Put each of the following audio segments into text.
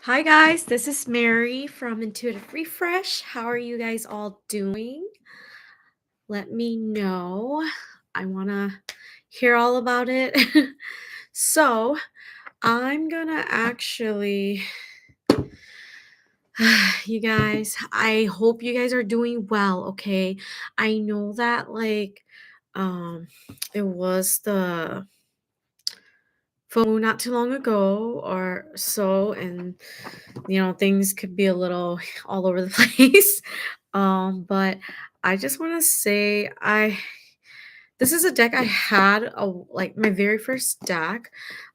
Hi, guys. This is Mary from Intuitive Refresh. How are you guys all doing? Let me know. I want to hear all about it. So, I'm going to actually, you guys, I hope you guys are doing well, okay? I know that, um, it was the phone not too long ago or so, and things could be a little all over the place. But I just want to say I this is a deck I had like my very first deck.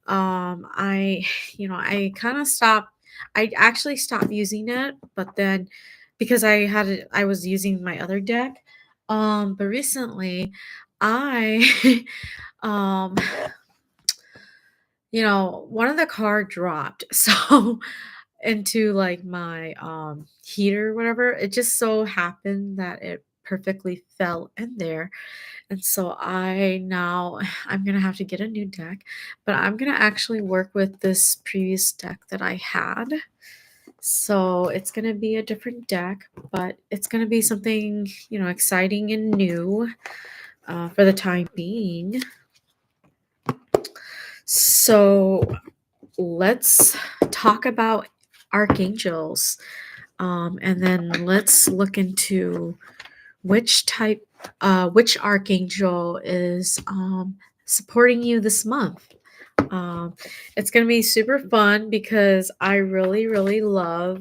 I I kind of stopped. I actually stopped using it, but then because I was using my other deck. But recently I um one of the card dropped. So into like my heater or whatever, it just so happened that it perfectly fell in there. And so I'm gonna have to get a new deck, but I'm gonna actually work with this previous deck that I had. So it's gonna be a different deck, but it's gonna be something exciting and new for the time being. So let's talk about archangels. And then let's look into which archangel is supporting you this month. Um, it's going to be super fun because I really love,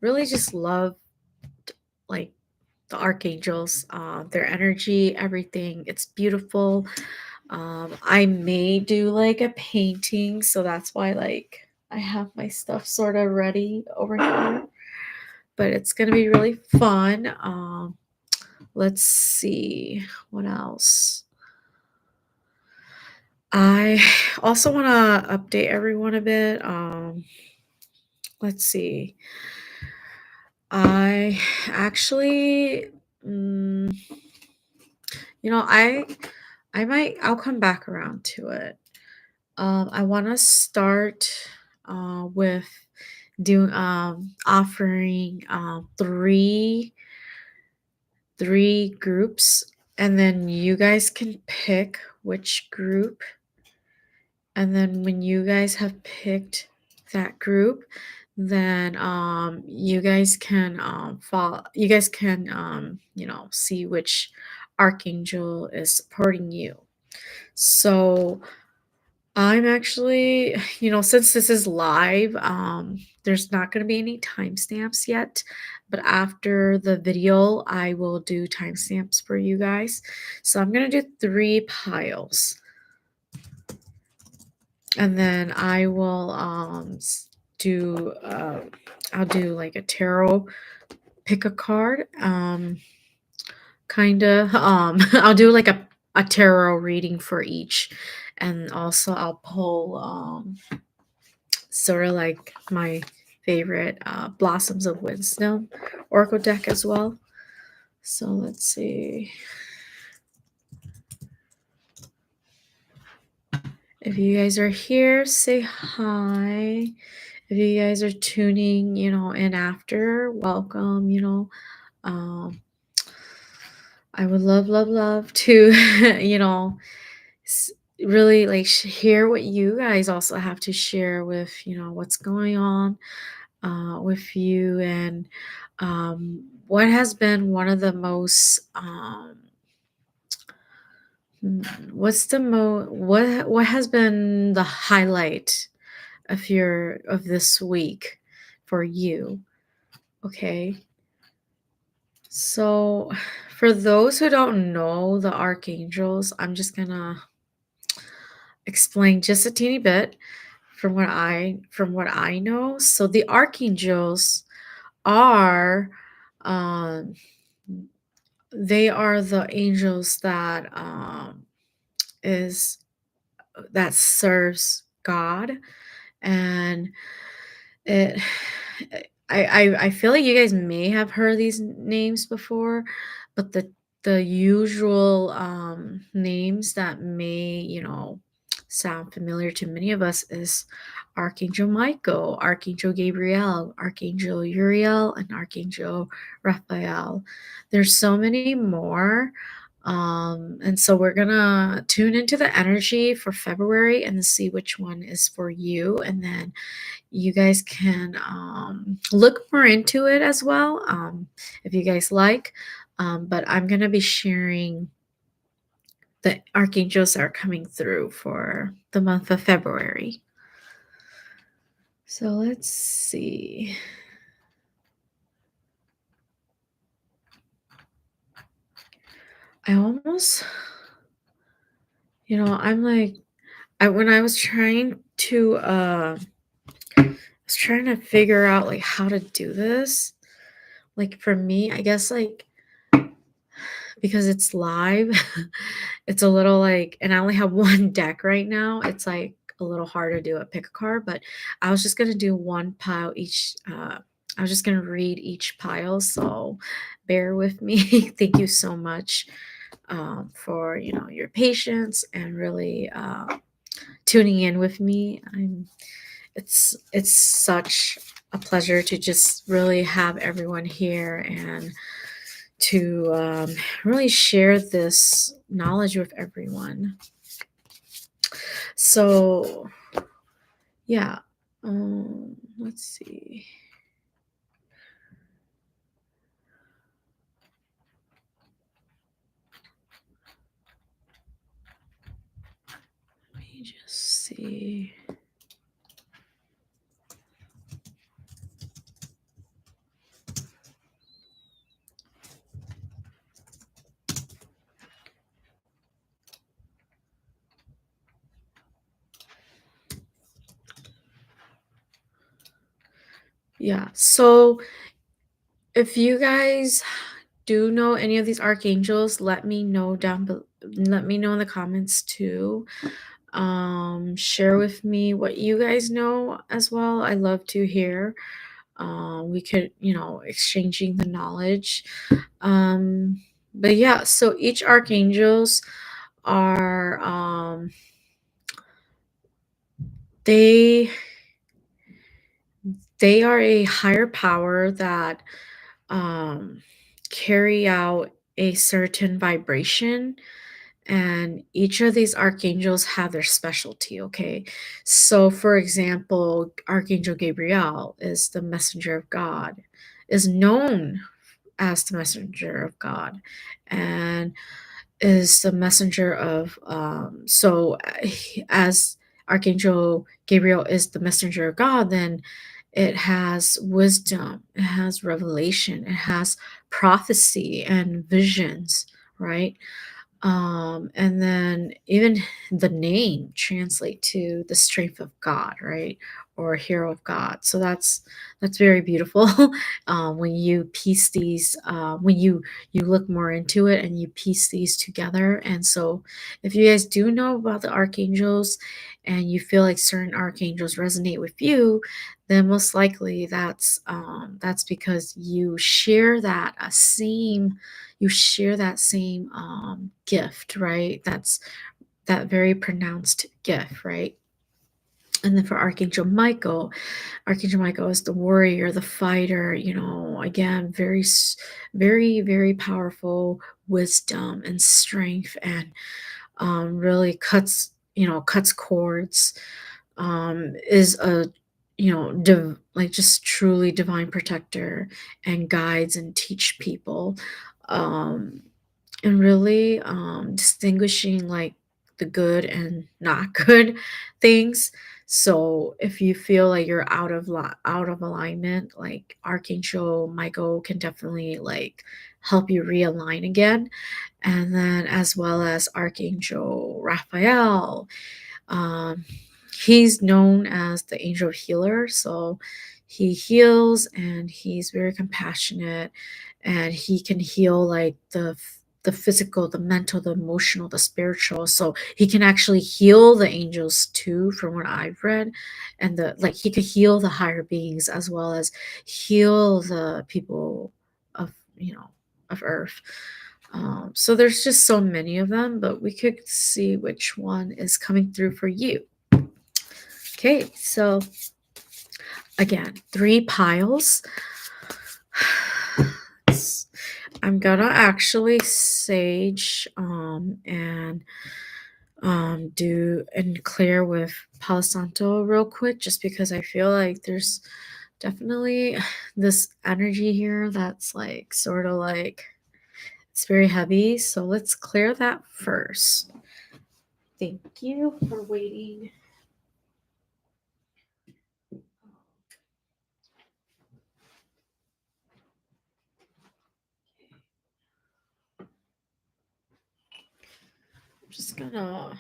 really just love like the archangels, their energy, everything. It's beautiful. I may do like a painting, so that's why like I have my stuff sort of ready over here. But it's gonna be really fun. Let's see what else. I also want to update everyone a bit. Let's see. I actually, mm, you know, I'll come back around to it. I want to start with doing offering three groups, and then you guys can pick which group. And then when you guys have picked that group, then you guys can follow. You guys can see which archangel is supporting you. So I'm actually, since this is live, there's not going to be any timestamps yet, but after the video, I will do timestamps for you guys. So I'm going to do 3 piles, and then I will do, I'll do like a tarot, pick a card, kind of, I'll do like a tarot reading for each, and also I'll pull, sort of like my favorite Blossoms of Wisdom Oracle deck as well. So let's see. If you guys are here, say hi. If you guys are tuning, in after, welcome, I would love to, really like hear what you guys also have to share with, what's going on with you, and what has been one of the most what has been the highlight of this week for you. Okay, so for those who don't know the archangels, I'm just gonna explain just a teeny bit from what I know. So the archangels are um they are the angels is that serves God. And it I feel like you guys may have heard these names before, but the usual names that may sound familiar to many of us is Archangel Michael, Archangel Gabriel, Archangel Uriel, and Archangel Raphael. There's so many more. And so we're gonna tune into the energy for February and see which one is for you. And then you guys can look more into it as well, if you guys like. But I'm gonna be sharing the archangels that are coming through for the month of February. So let's see. I almost, I'm like, when I was trying to, I was trying to figure out like how to do this. Like for me, I guess like because it's live, it's a little like, and I only have one deck right now. It's like a little hard to do a pick a card, but I was just gonna do one pile each. I was just gonna read each pile, so bear with me. Thank you so much for your patience and really tuning in with me. It's such a pleasure to just really have everyone here and to really share this knowledge with everyone. So, yeah, let's see. Let me just see. Yeah, so if you guys do know any of these archangels, let me know let me know in the comments too. Share with me what you guys know as well. I love to hear. We could, exchanging the knowledge. But yeah, so each archangels are they they are a higher power that um carry out a certain vibration, and each of these archangels have their specialty. Okay, so for example, Archangel Gabriel is the messenger of God, is known as the messenger of God, and is the messenger of as Archangel Gabriel is the messenger of God, then it has wisdom, it has revelation, it has prophecy and visions, right? And then even the name translate to the strength of God, right? Or hero of God. So that's very beautiful. When you piece these, when you look more into it and you piece these together. And so if you guys do know about the archangels and you feel like certain archangels resonate with you, then most likely that's because you share that same gift, right? That's that very pronounced gift, right? And then for Archangel Michael is the warrior, the fighter, again, very, very powerful wisdom and strength, and really cuts cords, is a like just truly divine protector, and guides and teach people, um and really distinguishing like the good and not good things. So if you feel like you're out of alignment, like Archangel Michael can definitely like help you realign again. And then as well as Archangel Raphael, um, he's known as the angel healer. So he heals and he's very compassionate, and he can heal like the physical, the mental, the emotional, the spiritual. So he can actually heal the angels too, from what I've read. And the like he could heal the higher beings as well as heal the people of, of earth. So there's just so many of them, but we could see which one is coming through for you. Okay, so again, 3 piles. I'm gonna actually sage and do and clear with Palo Santo real quick, just because I feel like there's definitely this energy here that's like sort of like it's very heavy. So let's clear that first. Thank you for waiting. I'm just gonna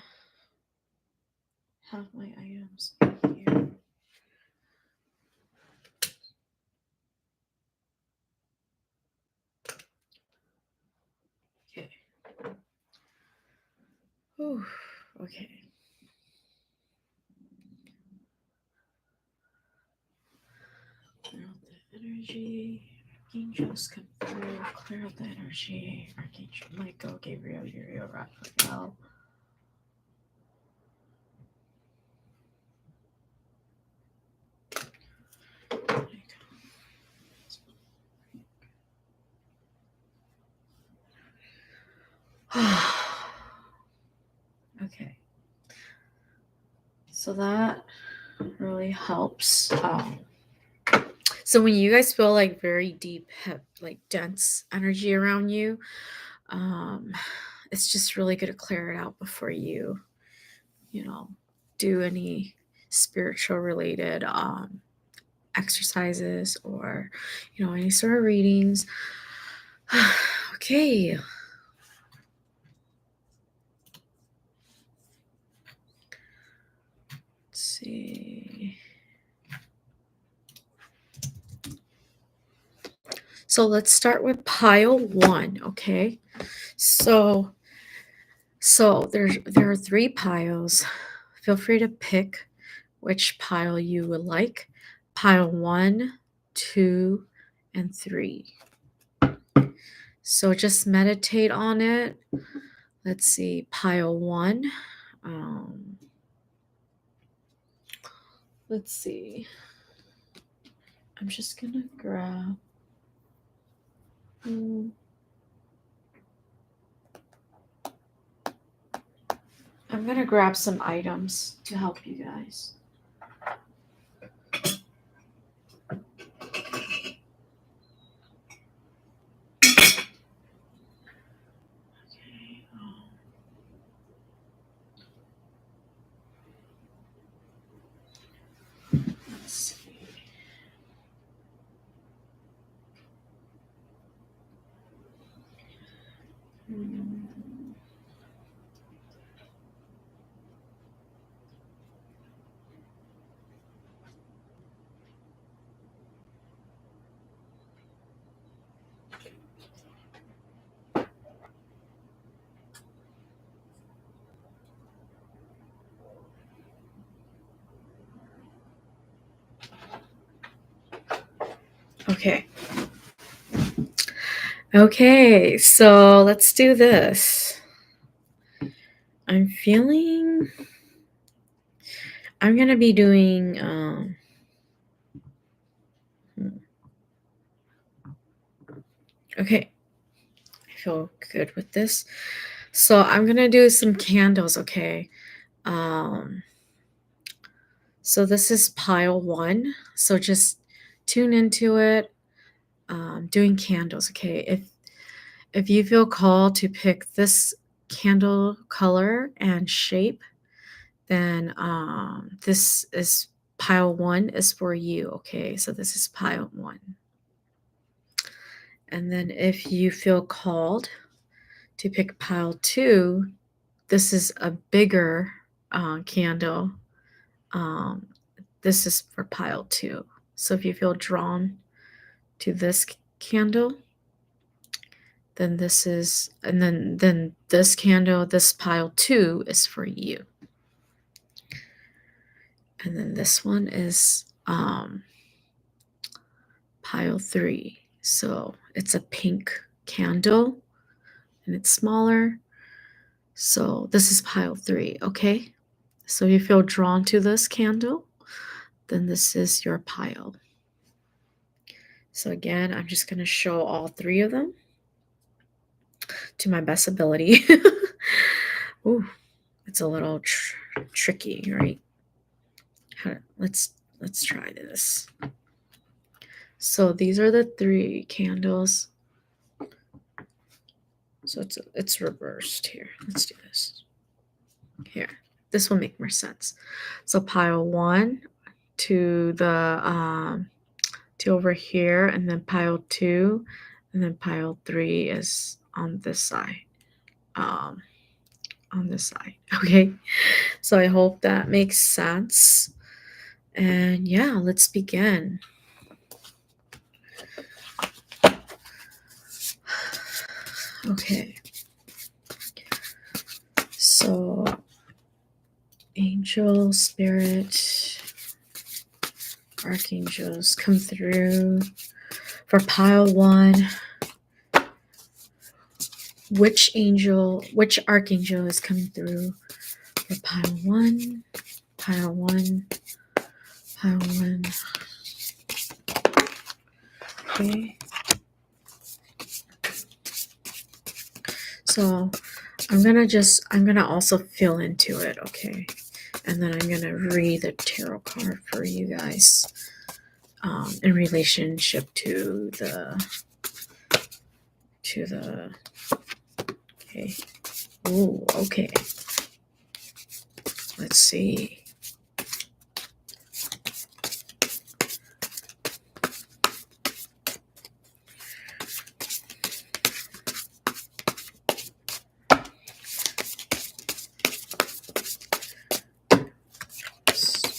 have my items here. Okay. Whew. Okay. Clear out the energy. Archangels come through. Clear out the energy. Archangel Michael, Gabriel, Uriel, Raphael. Okay. So that really helps. So when you guys feel like very deep, like dense energy around you, um, it's just really good to clear it out before you, do any spiritual related exercises or, any sort of readings. Okay. Let's see. So let's start with pile 1, okay? So there are 3 piles. Feel free to pick which pile you would like. Pile 1, 2, and 3. So just meditate on it. Let's see, pile 1. Let's see. I'm just gonna grab. I'm gonna grab some items to help you guys. Okay. Let's see. Okay. Okay, so let's do this. I'm gonna be doing okay. I feel good with this. So I'm gonna do some candles, okay? So this is pile 1. So just tune into it. Doing candles, okay? If you feel called to pick this candle color and shape, then this is pile 1 is for you, okay? So this is pile 1. And then if you feel called to pick pile 2, this is a bigger candle. This is for pile 2. So if you feel drawn to this candle, then this is, and then this candle, this pile 2 is for you. And then this one is pile 3. So it's a pink candle. and it's smaller. So this is pile 3, okay? So you feel drawn to this candle, then this is your pile. So again, I'm just going to show all 3 of them to my best ability. Ooh, it's a little tricky, right? Let's try this. So these are the 3 candles. So it's reversed here. Let's do this. Here. This will make more sense. So pile 1 to the to over here, and then pile 2, and then pile 3 is on this side. On this side. Okay. So I hope that makes sense. And yeah, let's begin. Okay. So angel, spirit, archangels come through for pile 1. Which archangel is coming through for pile 1? Pile 1. Pile 1. Okay. So I'm gonna also feel into it, okay? And then I'm gonna read the tarot card for you guys in relationship to the okay. Ooh, okay. Let's see.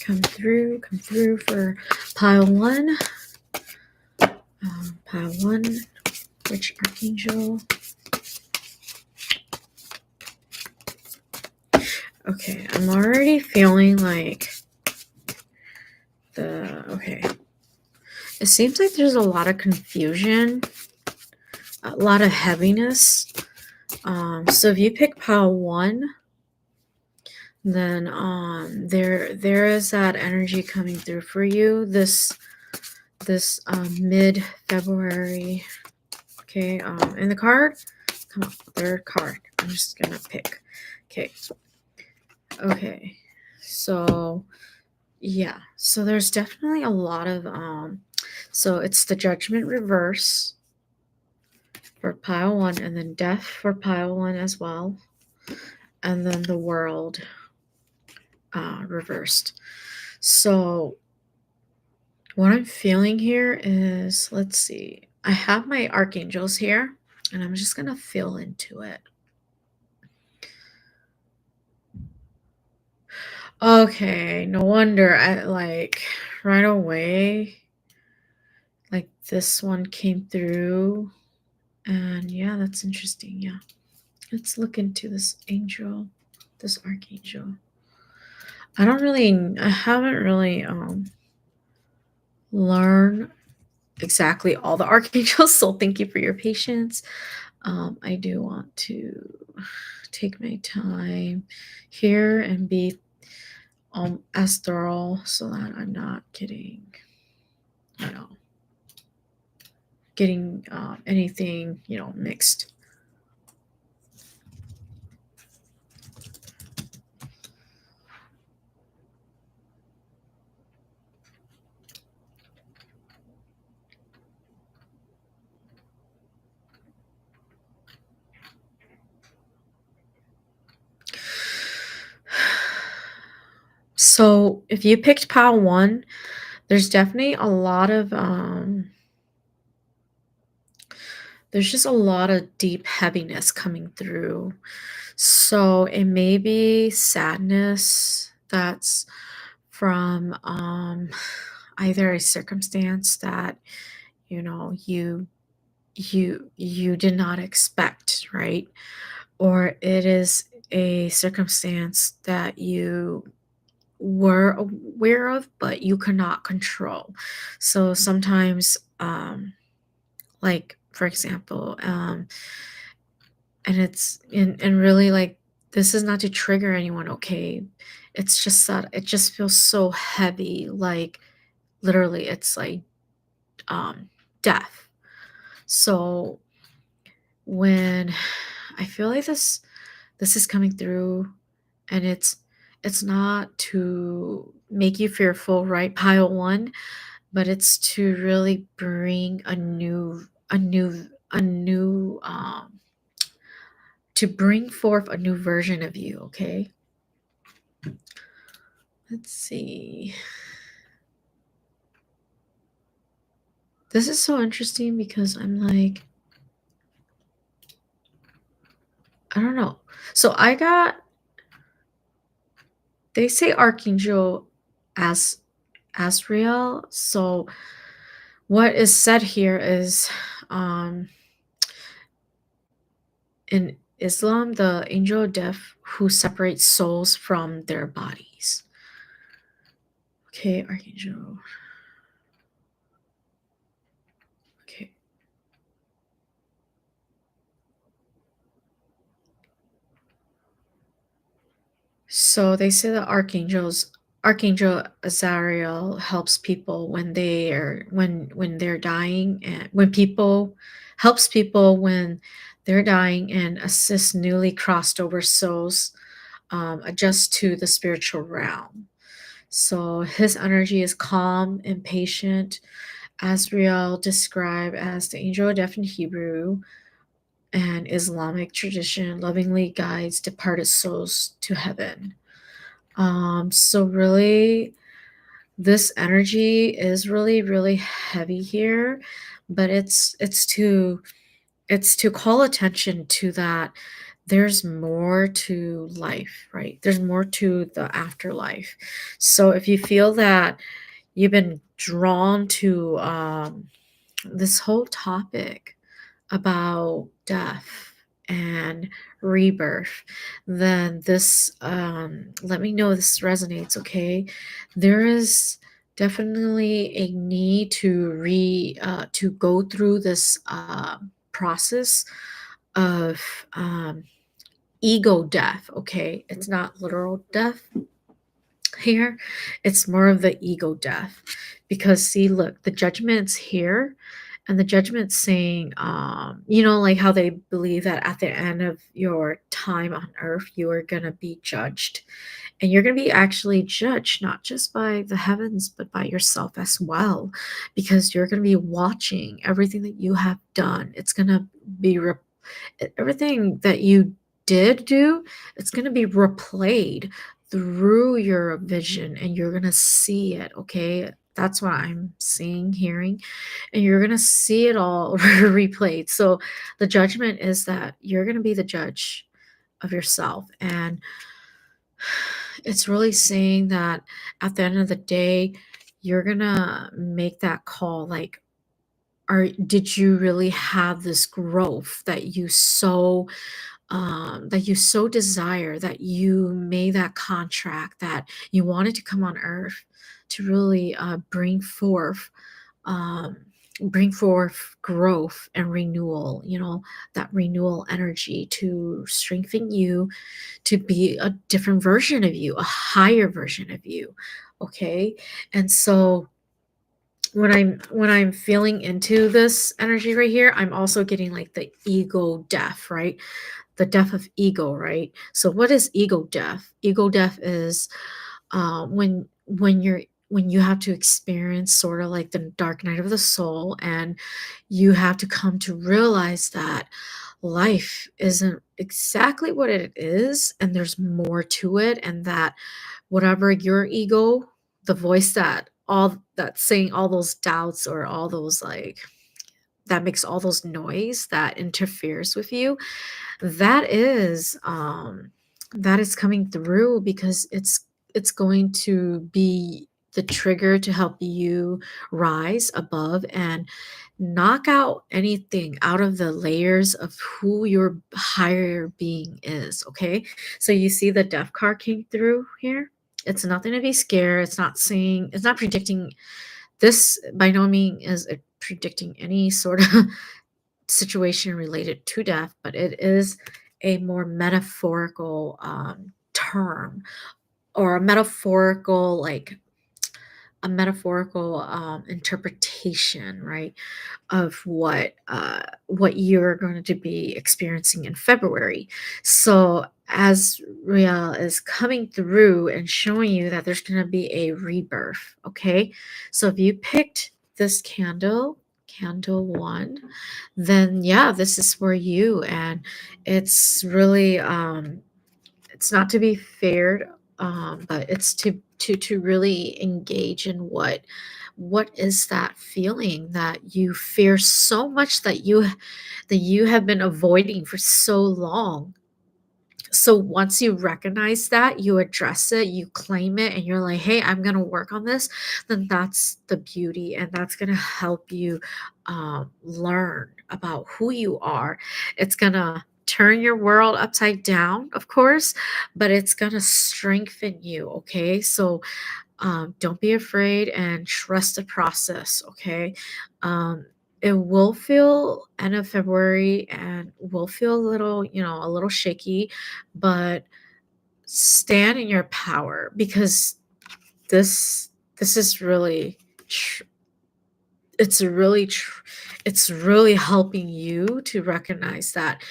Come through for pile 1. Pile 1, which archangel? Okay, I'm already feeling like okay. It seems like there's a lot of confusion, a lot of heaviness. So if you pick pile 1, then there is that energy coming through for you this mid-February. Okay, and the card, come on, third card. I'm just gonna pick. Okay, so yeah, so there's definitely a lot of so it's the Judgment reverse for pile 1, and then Death for pile 1 as well, and then the World reversed. So what I'm feeling here is, let's see, I have my archangels here, and I'm just gonna feel into it. Okay, no wonder I like right away, like this one came through, and yeah, that's interesting. Yeah, let's look into this archangel. I haven't really learned exactly all the archangels, so thank you for your patience. I do want to take my time here and be as thorough so that I'm not getting anything mixed. So if you picked pile 1, there's definitely a lot of there's just a lot of deep heaviness coming through. So it may be sadness that's from either a circumstance that you did not expect, right? Or it is a circumstance that you were aware of but you could not control. So sometimes like for example, And and really, like, this is not to trigger anyone, okay? It's just that it just feels so heavy, like, literally, it's like, um, death. So, when I feel like this is coming through, and it's not to make you fearful, right? Pile 1, but it's to really bring a new, to bring forth a new version of you, okay? Let's see. This is so interesting because I'm like, I don't know. So I got, they say Archangel as Asriel. So what is said here is, um in Islam, the angel of death who separates souls from their bodies. Okay, Archangel. Okay. So they say that Archangel Azariel helps people when they're dying, and when people helps people when they're dying, and assists newly crossed over souls adjust to the spiritual realm. So his energy is calm and patient. Azrael described as the angel of death in Hebrew and Islamic tradition lovingly guides departed souls to heaven. So really, this energy is really, really heavy here, but it's to call attention to that there's more to life, right? There's more to the afterlife. So if you feel that you've been drawn to this whole topic about death and rebirth, then let me know if this resonates, okay? There is definitely a need to go through this process of ego death, okay? It's not literal death here, it's more of the ego death. Because see, look, the judgment's here, and the judgment's saying, like how they believe that at the end of your time on earth you are going to be judged, and you're going to be actually judged not just by the heavens but by yourself as well, because you're going to be watching everything that you have done. It's going to be everything that you did do, it's going to be replayed through your vision, and you're going to see it, okay? That's what I'm seeing, hearing, and you're going to see it all replayed. So the judgment is that you're going to be the judge of yourself, and it's really saying that at the end of the day you're going to make that call, like, did you really have this growth that you so desire, that you made that contract, that you wanted to come on earth to really um, bring forth growth and renewal, that renewal energy to strengthen you to be a different version of you, a higher version of you, okay? And so when I'm feeling into this energy right here, I'm also getting like the ego death, right? The death of ego, right? So what is ego death? Ego death is when you have to experience sort of like the dark night of the soul, and you have to come to realize that life isn't exactly what it is, and there's more to it, and that whatever your ego, the voice that's saying all those doubts, or all those, like, that makes all those noise that interferes with you, that is coming through, because it's going to be the trigger to help you rise above and knock out anything out of the layers of who your higher being is, okay? So you see the death card came through here. It's nothing to be scared. It's not predicting this, by no means is it predicting any sort of situation related to death, but it is a more metaphorical term, or a metaphorical, like a metaphorical interpretation, right, of what you're going to be experiencing in February. So as Ria is coming through and showing you that there's going to be a rebirth, okay? So if you picked this candle, candle one, then yeah, this is for you. And it's really it's not to be feared, but it's to really engage in what is that feeling that you fear so much, that you have been avoiding for so long. So once you recognize that, you address it, you claim it, and you're like, hey, I'm going to work on this, then that's the beauty. And that's going to help you learn about who you are. It's going to turn your world upside down, of course, but it's going to strengthen you. Okay. So don't be afraid and trust the process. Okay. Um, it will feel end of February and will feel a little, a little shaky, but stand in your power, because this is really tr- it's really it's really helping you to recognize that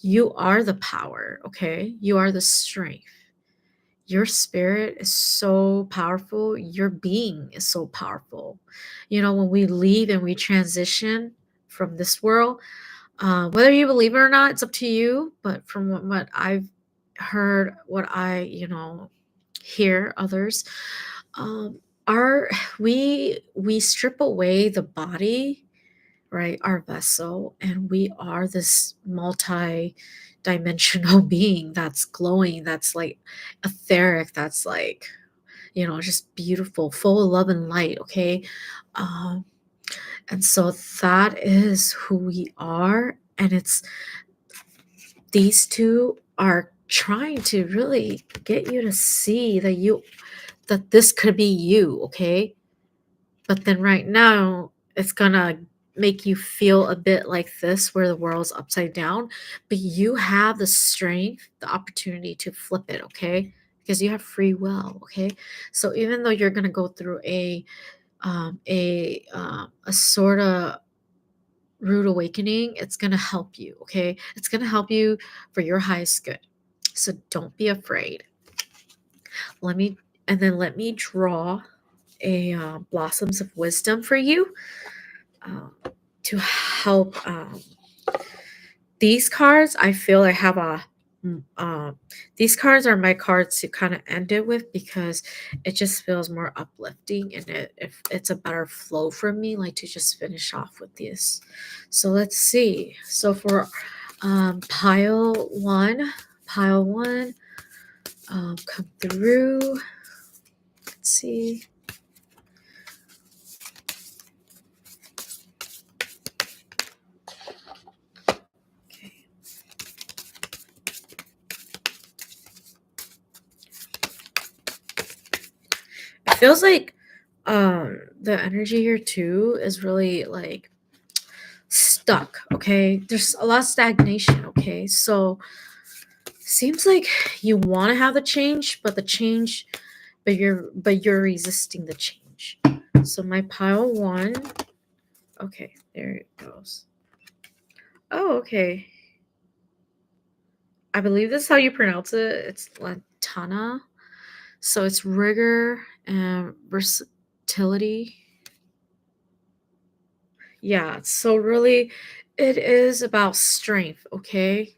you are the power. Okay, you are the strength. Your spirit is so powerful, your being is so powerful. When we leave and we transition from this world, whether you believe it or not, it's up to you. But from what I've heard, what I, hear others, um, our we strip away the body, right, our vessel, and we are this multi-dimensional being that's glowing, that's like etheric, that's like, just beautiful, full of love and light. Okay, um, and so that is who we are, and it's these two are trying to really get you to see that this could be you. Okay, but then right now it's gonna make you feel a bit like this, where the world's upside down, but you have the strength, the opportunity to flip it. Okay, because you have free will. Okay, so even though you're gonna go through a sort of rude awakening, it's going to help you. Okay, it's going to help you for your highest good. So don't be afraid. Let me draw a blossoms of wisdom for you, um, to help. These cards, I feel I have a these cards are my cards to kind of end it with, because it just feels more uplifting, and it's a better flow for me, like to just finish off with this. So let's see. So for pile one, come through. Let's see. Okay. It feels like the energy here too is really like stuck. Okay, there's a lot of stagnation. Okay, so seems like you want to have the change, but you're resisting the change. So my pile one. Okay, there it goes. Oh, okay. I believe this is how you pronounce it. It's lantana. So it's rigor and versatility. Yeah, so really it is about strength. Okay,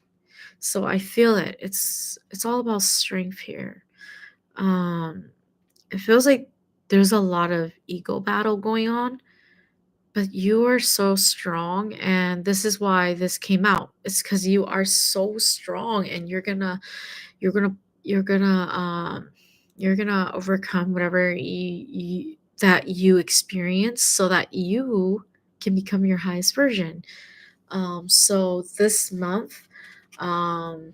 so I feel it. It's all about strength here. um it feels like there's a lot of ego battle going on, but you are so strong, and this is why this came out. It's because you are so strong, and you're gonna you're gonna you're gonna overcome whatever that you experience, so that you can become your highest version. So this month, um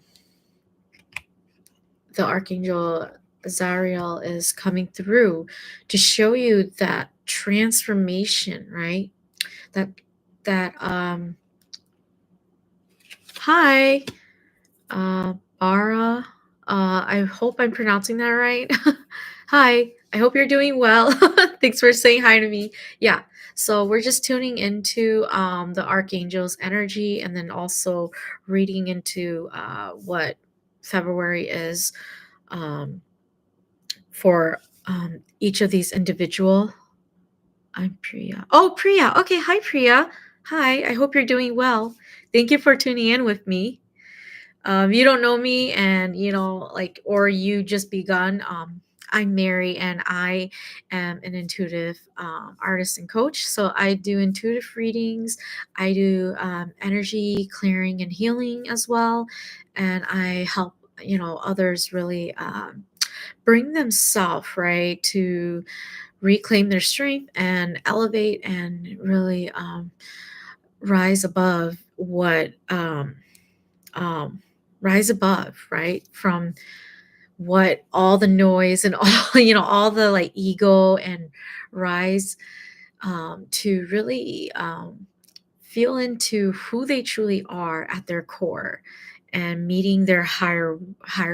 the Archangel Zariel is coming through to show you that transformation, right? That that Hi, Bara. I hope I'm pronouncing that right. Hi, I hope you're doing well. Thanks for saying hi to me. Yeah, so we're just tuning into the Archangel's energy and then also reading into what February is um, for each of these individual. I'm Priya. Oh, Priya. Okay, hi, Priya. Hi, I hope you're doing well. Thank you for tuning in with me. You don't know me and or you just begun. I'm Mary and I am an intuitive artist and coach. So I do intuitive readings, I do energy clearing and healing as well, and I help others really bring themselves right to reclaim their strength and elevate and really rise above what um, rise above, right? From what all the noise and all, all the like ego and rise to really feel into who they truly are at their core and meeting their higher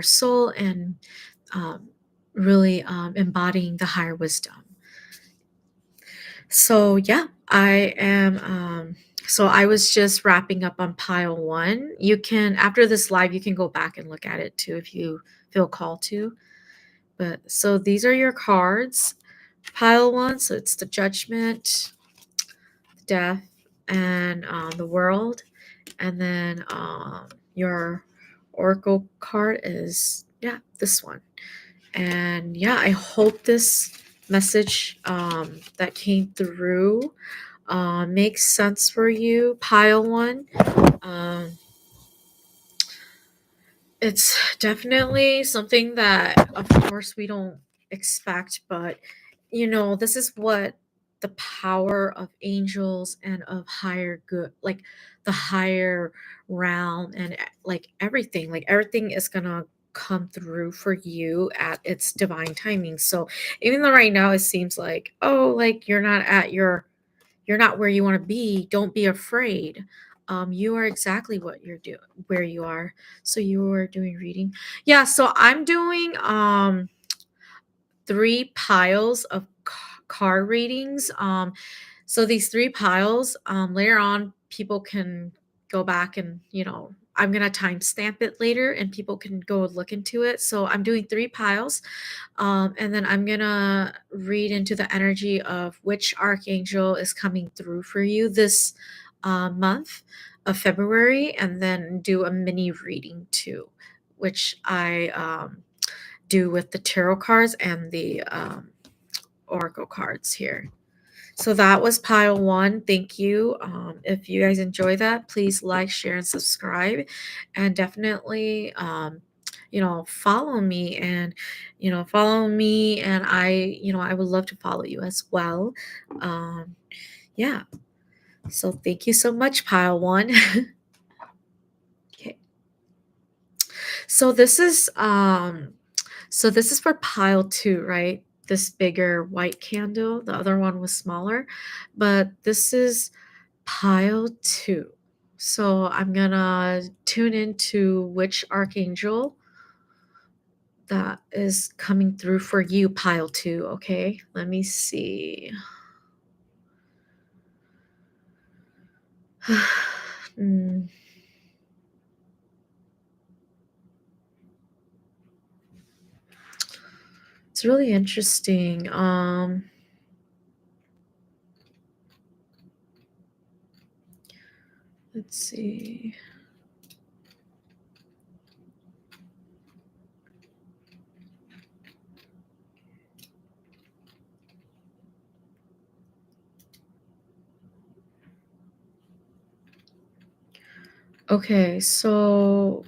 soul and um, really embodying the higher wisdom. So yeah, I am so I was just wrapping up on pile 1. You can after this live you can go back and look at it too if you feel called to. But so these are your cards. Pile 1, so it's the judgment, death, and the world. And then your oracle card is this one. And yeah, I hope this message that came through makes sense for you. Pile 1. Um, it's definitely something that, of course, we don't expect, but this is what the power of angels and of higher good, like the higher realm, and like everything is gonna come through for you at its divine timing. So even though right now it seems like, oh, like you're not where you want to be, don't be afraid. You are exactly what you're doing where you are. So you are doing reading. Yeah, so I'm doing 3 piles of card readings. So these 3 piles, later on, people can go back and, I'm going to timestamp it later and people can go look into it. So I'm doing 3 piles. And then I'm going to read into the energy of which archangel is coming through for you this month of February, and then do a mini reading too, which I do with the tarot cards and the oracle cards here. So that was pile 1. Thank you. If you guys enjoy that, please like, share, and subscribe. And definitely, follow me and, I would love to follow you as well. Yeah. So thank you so much, pile 1. Okay. So this is for pile 2, right? This bigger white candle. The other one was smaller, but this is pile 2. So I'm gonna tune into which archangel that is coming through for you, pile 2. Okay, let me see. Hmm, it's really interesting. Let's see. Okay, so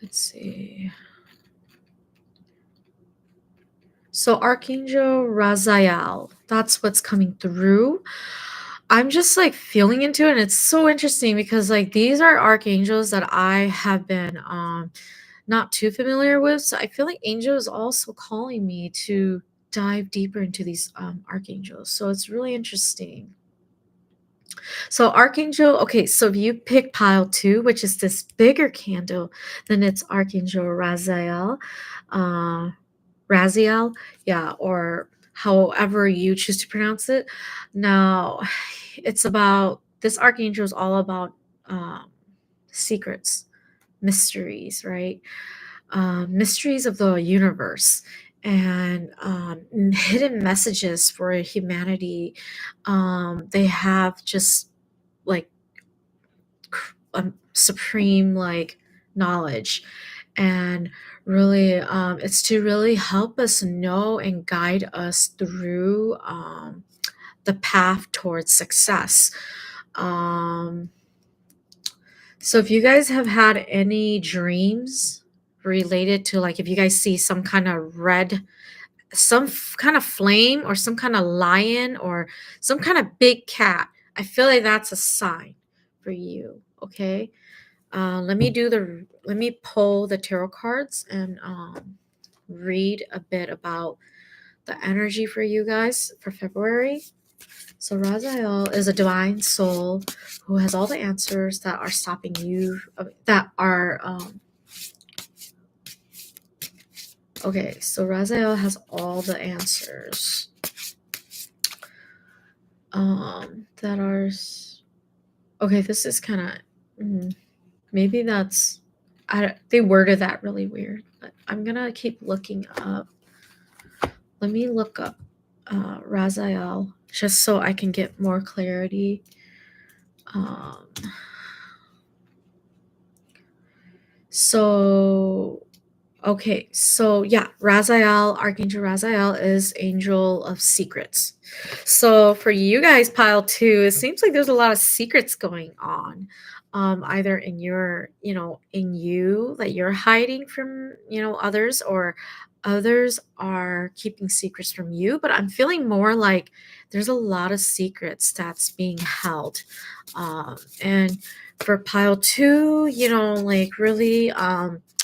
let's see. So Archangel Raziel, that's what's coming through. I'm just like feeling into it, and it's so interesting because like these are archangels that I have been not too familiar with. So I feel like angel is also calling me to dive deeper into these archangels. So it's really interesting. So Archangel, okay, so if you pick pile two, which is this bigger candle, then it's Archangel Raziel. Uh, Raziel, yeah, or however you choose to pronounce it. Now, it's about this archangel is all about um, secrets, mysteries, right? Mysteries of the universe and hidden messages for humanity. They have just like supreme like knowledge, and really it's to really help us know and guide us through the path towards success. um, so if you guys have had any dreams related to, like, if you guys see some kind of red, kind of flame or some kind of lion or some kind of big cat, I feel like that's a sign for you. Okay. Let me pull the tarot cards and read a bit about the energy for you guys for February. So Raziel is a divine soul who has all the answers that are stopping you, that are okay, so Raziel has all the answers that are okay, this is kind of maybe that's, they worded that really weird, but I'm gonna keep looking up. Let me look up Raziel just so I can get more clarity. Um, so Okay, so yeah, Raziel, Archangel Raziel is Angel of Secrets. So for you guys, pile two, it seems like there's a lot of secrets going on. Either in your, in you that you're hiding from, others, or others are keeping secrets from you. But I'm feeling more like there's a lot of secrets that's being held. And for pile two, like really,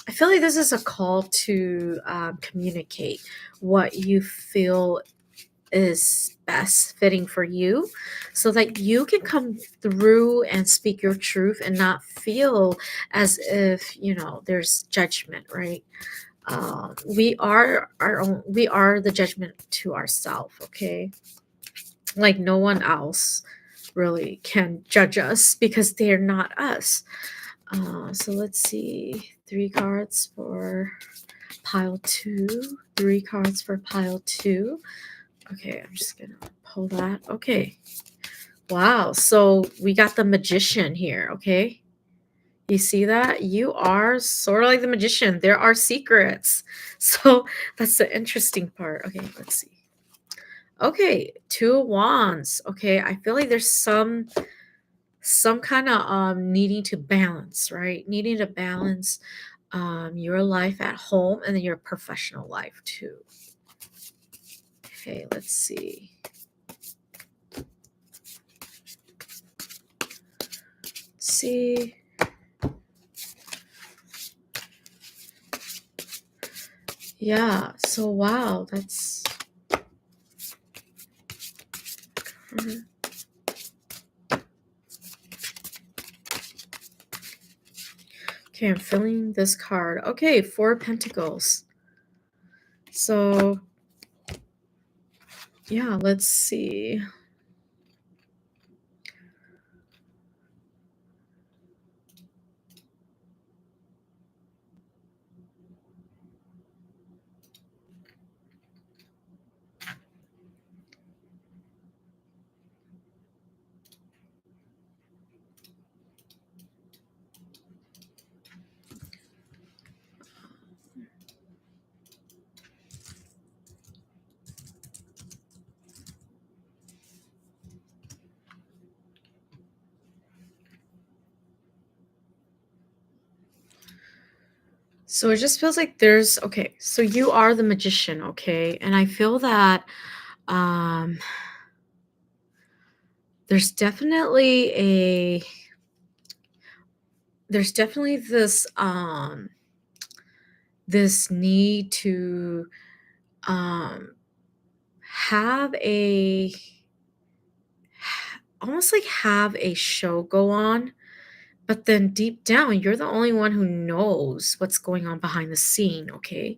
I feel like this is a call to communicate what you feel is best fitting for you so that you can come through and speak your truth and not feel as if, there's judgment, right? We are our own, we are the judgment to ourselves, okay? Like no one else really can judge us because they're not us. So let's see, three cards for pile two, three cards for pile two. Okay, I'm just gonna pull that. Okay, wow, so we got the magician here. Okay, you see that? You are sort of like the magician. There are secrets. So that's the interesting part. Okay, let's see. Okay, two of wands. Okay, I feel like there's some kind of needing to balance, right? Needing to balance your life at home and then your professional life too. Okay, let's see. Let's see. Yeah, so wow, that's okay. I'm filling this card. Okay, four of pentacles. So yeah, let's see. So it just feels like there's okay. So you are the magician, okay, and I feel that um there's definitely a there's definitely this need to um have a almost like have a show go on, but then deep down, you're the only one who knows what's going on behind the scene, okay?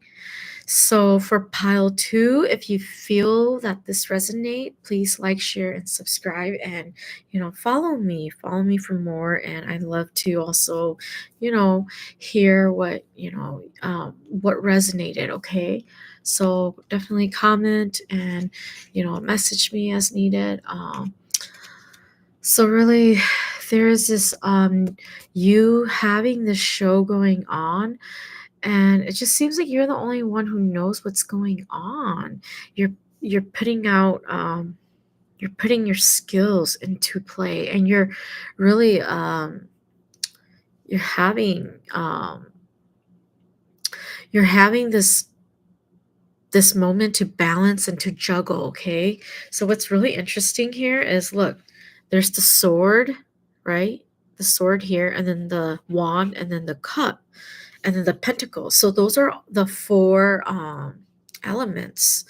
So for pile two, if you feel that this resonate, please like, share, and subscribe, and follow me for more. And I'd love to also, you know, hear what resonated. Okay, so definitely comment and message me as needed. So really, there is this you having this show going on, and it just seems like you're the only one who knows what's going on. You're you're putting out you're putting your skills into play, and really you're having um you're having this moment to balance and to juggle, okay? So what's really interesting here is, look, there's the sword, right? The sword here, and then the wand, and then the cup, and then the pentacle. So those are the four elements.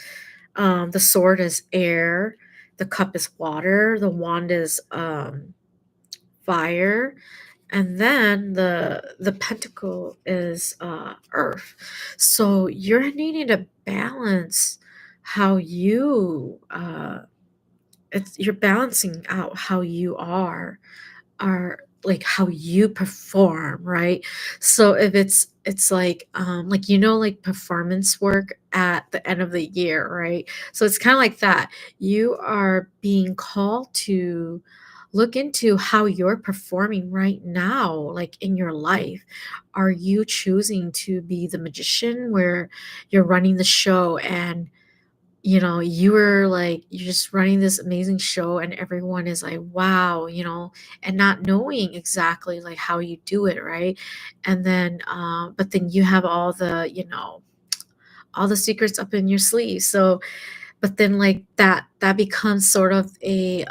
The sword is air, the cup is water, the wand is fire, and then the pentacle is earth. So you're needing to balance how you're balancing out how you are like how you perform, right? So if it's like performance work at the end of the year, right? So it's kind of like that. You are being called to look into how you're performing right now, like in your life. Are you choosing to be the magician where you're running the show, and you're just running this amazing show, and everyone is like, wow, and not knowing exactly like how you do it, right? And then but then you have all the secrets up in your sleeve. So but then like that becomes sort of a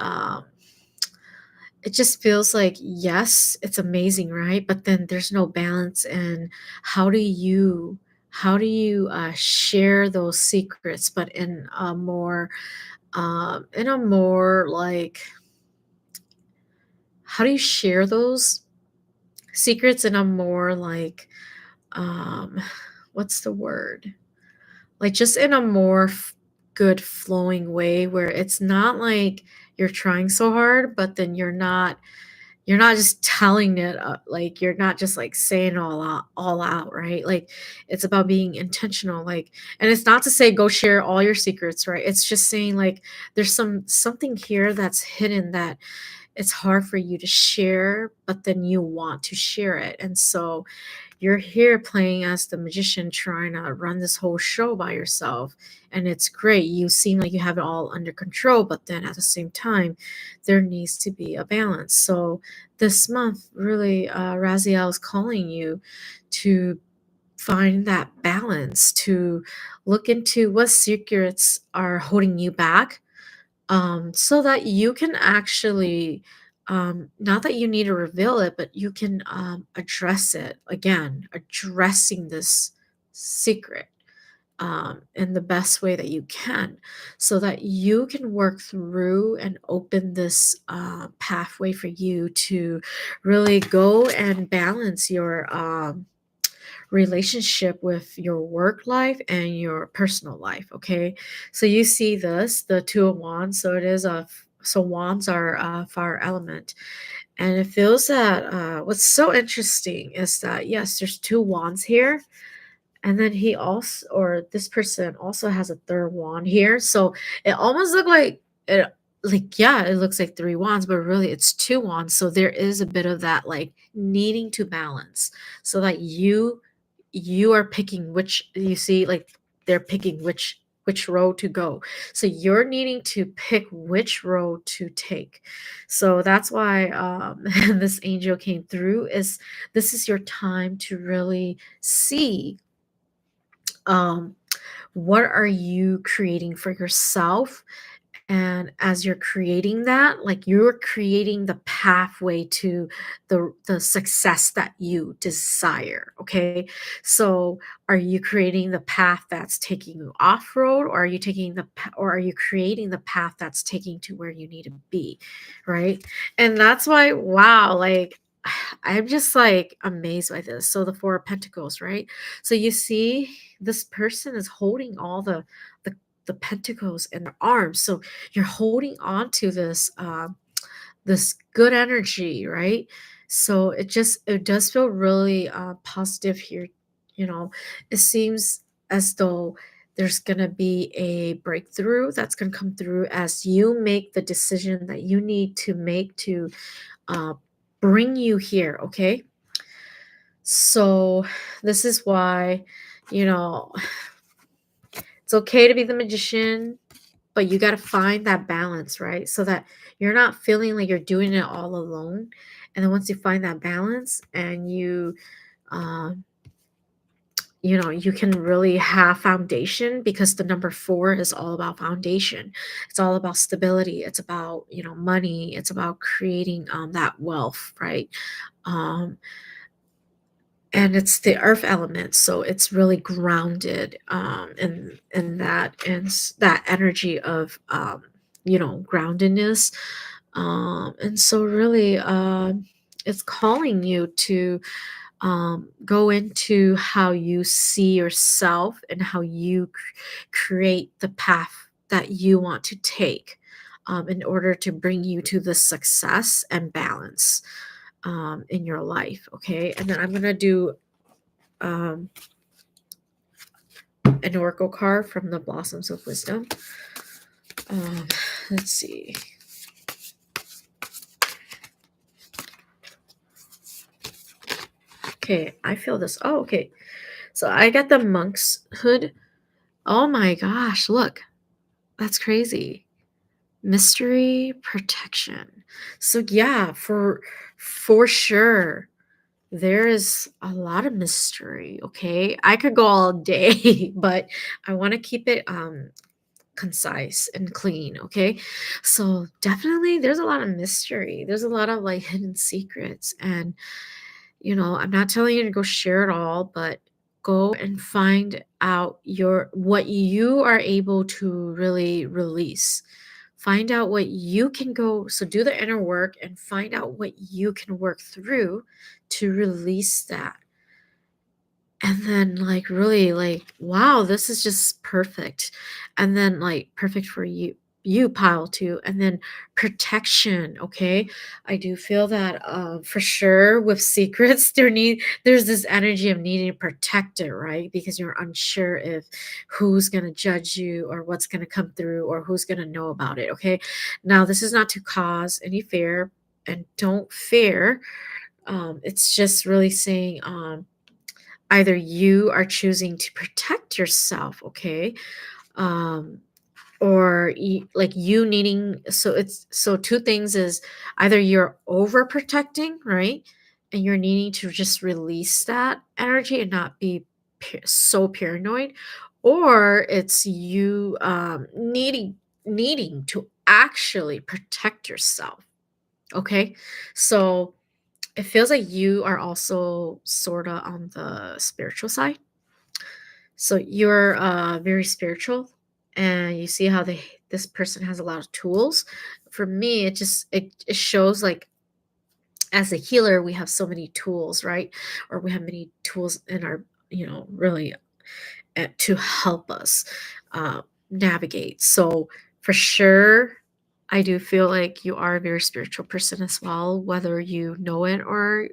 it just feels like, yes, it's amazing, right? But then there's no balance. And how do you share those secrets, but in a more like, how do you share those secrets in a more like, um what's the word, like just in a more good flowing way, where it's not like you're trying so hard, but then you're not just telling it, like you're not just like saying all out, right? Like it's about being intentional, like, and it's not to say go share all your secrets, right? It's just saying like there's something here that's hidden, that it's hard for you to share, but then you want to share it. And so you're here playing as the magician, trying to run this whole show by yourself. And it's great. You seem like you have it all under control, but then at the same time, there needs to be a balance. So this month, really, Raziel is calling you to find that balance, to look into what secrets are holding you back, so that you can actually, not that you need to reveal it, but you can address it again, addressing this secret in the best way that you can, so that you can work through and open this pathway for you to really go and balance your relationship with your work life and your personal life. Okay, so you see this, the two of wands. So it is so wands are a fire element, and it feels that what's so interesting is that, yes, there's two wands here, and then he also, or this person also has a third wand here. So it almost look like it, like, yeah, it looks like three wands, but really it's two wands. So there is a bit of that like needing to balance, so that you are picking which, you see, like they're picking which road to go. So you're needing to pick which road to take. So that's why this angel came through, is this is your time to really see, um what are you creating for yourself, And as you're creating that, like you're creating the pathway to the success that you desire. Okay. So are you creating the path that's taking you off road, or are you or are you creating the path that's taking to where you need to be? Right. And that's why, wow, like I'm just like amazed by this. So the Four of Pentacles, right? So you see, this person is holding all the the pentacles in their arms. So you're holding on to this this good energy, right? So it does feel really positive here. You know, it seems as though there's gonna be a breakthrough that's gonna come through as you make the decision that you need to make to uh, bring you here. Okay, so this is why, you know, it's okay to be the magician, but you got to find that balance, right? So that you're not feeling like you're doing it all alone. And then once you find that balance and um, you can really have foundation, because the number four is all about foundation. It's all about stability. It's about, money. It's about creating that wealth, right? Um, and it's the earth element, so it's really grounded in that, and that energy of groundedness. And so really it's calling you to go into how you see yourself and how you create the path that you want to take, in order to bring you to the success and balance in your life. Okay. And then I'm going to do um, an oracle card from the Blossoms of Wisdom. Um, let's see. Okay, I feel this. Oh, okay. So I got the monk's hood. Oh my gosh, look. That's crazy. Mystery protection. So yeah, for sure. There is a lot of mystery, okay? I could go all day, but I want to keep it concise and clean, okay? So definitely there's a lot of mystery. There's a lot of like hidden secrets, and I'm not telling you to go share it all, but go and find out what you are able to really release. Find out what you can go, so do the inner work and find out what you can work through to release that. And then, like, really, like, wow, this is just perfect. And then, like, perfect for you pile too. And then protection. Okay, I do feel that for sure with secrets there's this energy of needing to protect it, right? Because you're unsure if who's going to judge you, or what's going to come through, or who's going to know about it. Okay, now this is not to cause any fear, and don't fear. It's just really saying either you are choosing to protect yourself, okay, um or like you needing, so it's so two things is either you're overprotecting, right, and you're needing to just release that energy and not be so paranoid, or it's you needing to actually protect yourself. Okay, so it feels like you are also sort of on the spiritual side. So you're very spiritual, and you see how this person has a lot of tools. For me, it shows like, as a healer, we have so many tools, right? Or we have many tools in our, really to help us navigate. So for sure, I do feel like you are a very spiritual person as well, whether you know it, or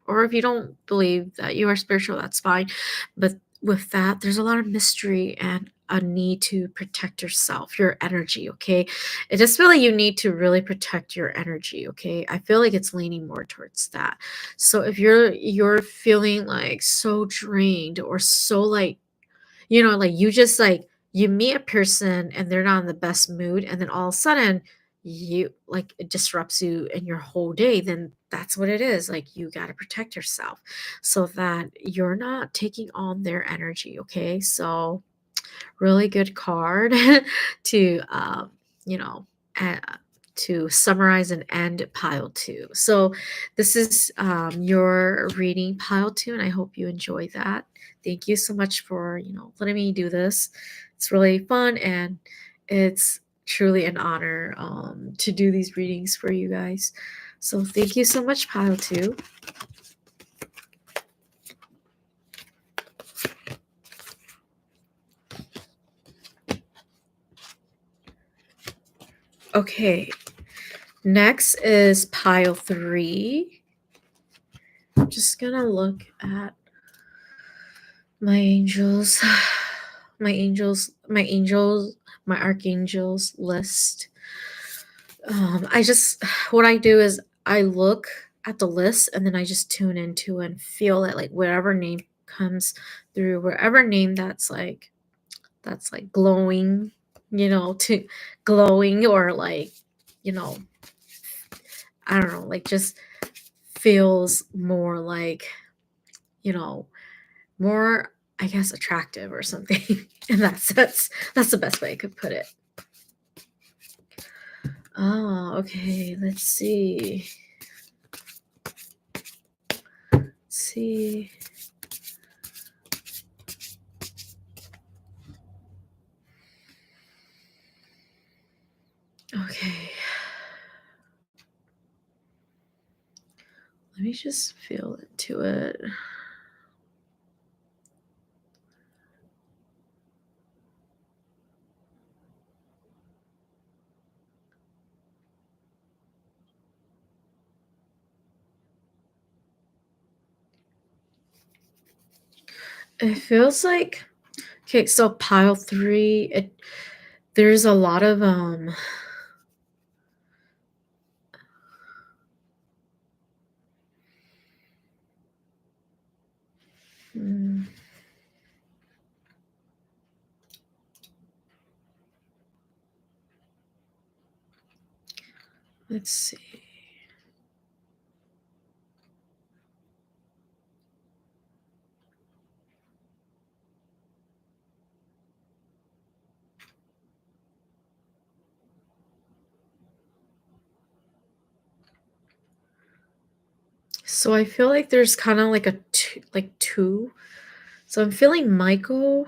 or if you don't believe that you are spiritual, that's fine. But with that, there's a lot of mystery and a need to protect yourself, your energy. Okay, it just feel like you need to really protect your energy. Okay, I feel like it's leaning more towards that. So if you're feeling like so drained, or so like, like you just like, you meet a person and they're not in the best mood, and then all of a sudden you like, it disrupts you in your whole day, then that's what it is. Like, you got to protect yourself so that you're not taking on their energy. Okay, so really good card to you know, uh, to summarize and end pile two. So this is your reading pile two, and I hope you enjoy that. Thank you so much for letting me do this. It's really fun, and it's truly an honor to do these readings for you guys. So thank you so much, pile two. Okay, next is pile three. I'm just gonna look at my angels, my archangels list. I just, what I do is I look at the list and then I just tune into and feel it, like whatever name comes through, wherever name that's like glowing, to glowing, or like, you know, I don't know, like just feels more like, you know, more, I guess, attractive or something. And that's the best way I could put it. Oh, okay. Let's see. Let's see. Okay. Let me just feel into it. It feels like, okay, so pile three, there's a lot of hmm, let's see. So I feel like there's kind of like a two, like two. So I'm feeling Michael,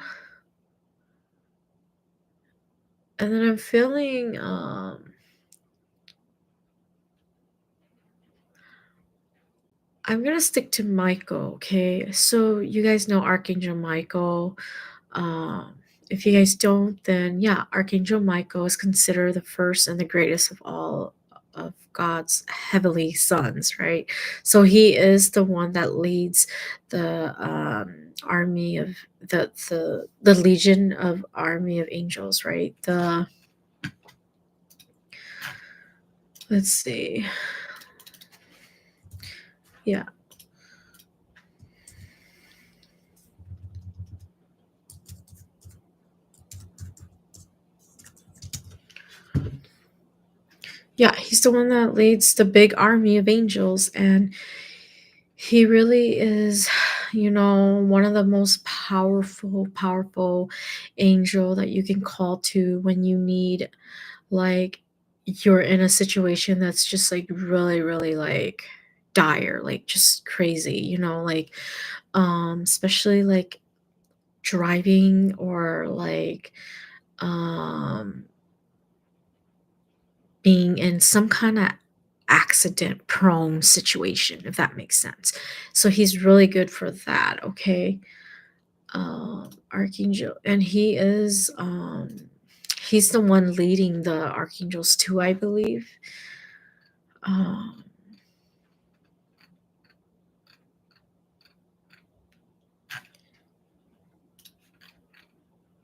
and then I'm feeling I'm gonna stick to Michael, okay? So you guys know Archangel Michael. Um, if you guys don't, then yeah, Archangel Michael is considered the first and the greatest of all of God's heavenly sons, right? So he is the one that leads the army of the legion of army of angels, right? The let's see, yeah. Yeah, he's the one that leads the big army of angels, and he really is, one of the most powerful angel that you can call to when you need, like, you're in a situation that's just like really, really like dire, like just crazy, like especially like driving, or like um being in some kind of accident prone situation, if that makes sense. So he's really good for that, okay? Archangel, and he's the one leading the archangels too, I believe. Um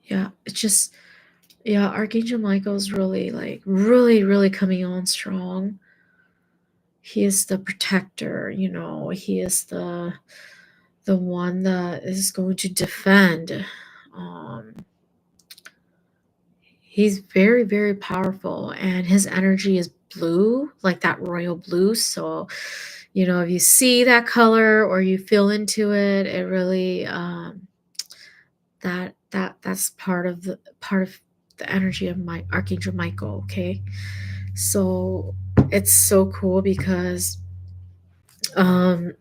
yeah, it's just, yeah, Archangel Michael's really, like, really, really coming on strong. He is the protector, he is the one that is going to defend. Um, he's very, very powerful, and his energy is blue, like that royal blue. So, if you see that color or you feel into it, it really that's part of the energy of my Archangel Michael, okay? So it's so cool because um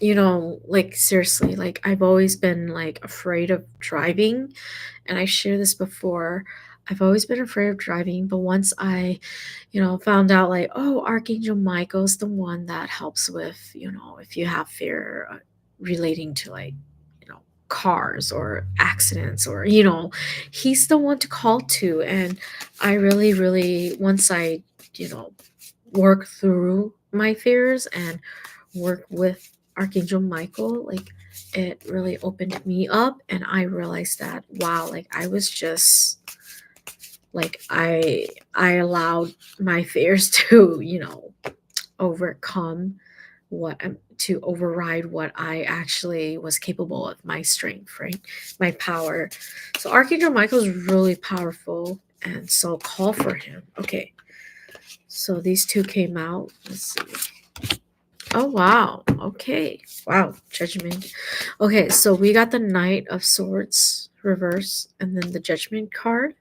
like seriously, like I've always been like afraid of driving, and I shared this before. I've always been afraid of driving, but once I, found out like, oh, Archangel Michael's the one that helps with, if you have fear relating to like, cars or accidents or, he's the one to call to. And I really, really, once I, you know, work through my fears and work with Archangel Michael, like it really opened me up, and I realized that wow, like I was just like I allowed my fears to, overcome to override what I actually was capable of, my strength, right? My power. So Archangel Michael is really powerful, and so call for him. Okay. So these two came out. Let's see. Oh wow. Okay. Wow. Judgment. Okay, so we got the Knight of Swords reverse, and then the Judgment card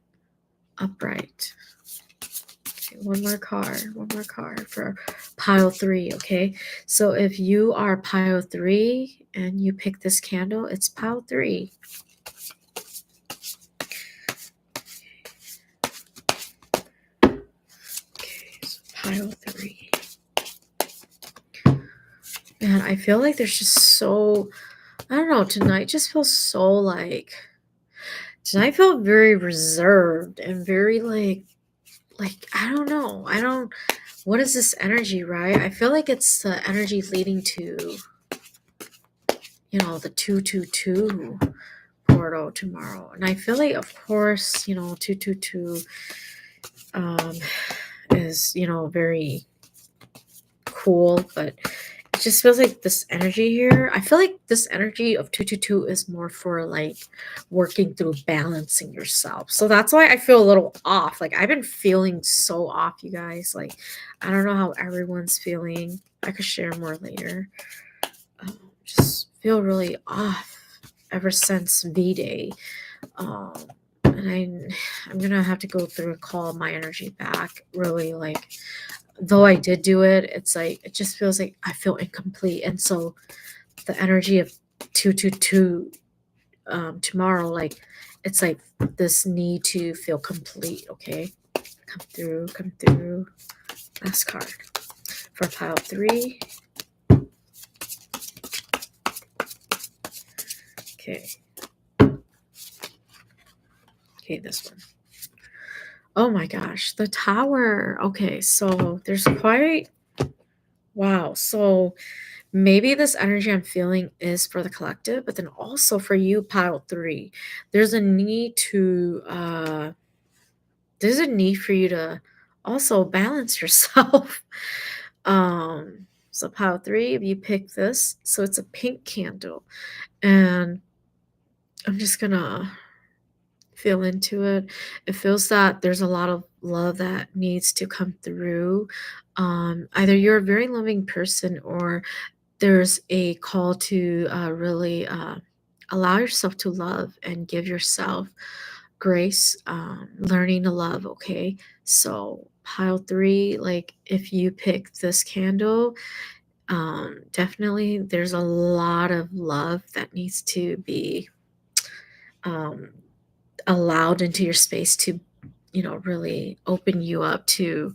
upright. Okay, one more card for pile 3. Okay, so if you are pile 3 and you pick this candle, it's pile 3. Okay, so pile 3. Man, I feel like there's just so, I don't know, tonight just feels so like, tonight felt very reserved and very like I don't know. I don't, what is this energy, right? I feel like it's the energy leading to, the 222 portal tomorrow. And I feel like, of course, 222 um is, very cool, but it just feels like this energy here. I feel like this energy of 222 is more for like working through balancing yourself. So that's why I feel a little off. Like I've been feeling so off, you guys. Like I don't know how everyone's feeling. I could share more later. Just feel really off ever since V-Day. Um, and I'm gonna have to go through and call my energy back. Really, like though I did do it, it's like it just feels like I feel incomplete. And so the energy of 222 tomorrow, like it's like this need to feel complete. Okay, come through. Last card for pile 3. Okay. Okay, this one. Oh my gosh, the Tower. Okay, so there's quite, wow. So maybe this energy I'm feeling is for the collective, but then also for you, pile 3. There's a need to there's a need for you to also balance yourself. So pile 3, if you pick this, so it's a pink candle, and I'm just gonna feel into it. It feels that there's a lot of love that needs to come through. Either you're a very loving person, or there's a call to really allow yourself to love and give yourself grace, learning to love. Okay, so pile 3, like if you pick this candle, definitely there's a lot of love that needs to be um, allowed into your space to, really open you up to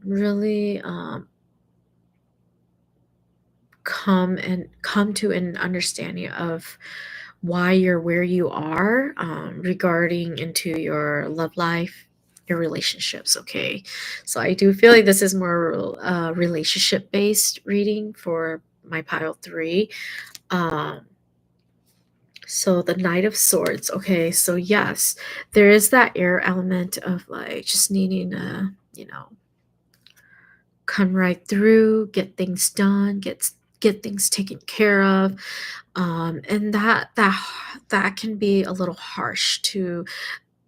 really come to an understanding of why you're where you are, regarding into your love life, your relationships. Okay, so I do feel like this is more relationship based reading for my pile 3. um so the Knight of Swords. Okay, so yes, there is that air element of like just needing to, come right through, get things done, get things taken care of. And that can be a little harsh to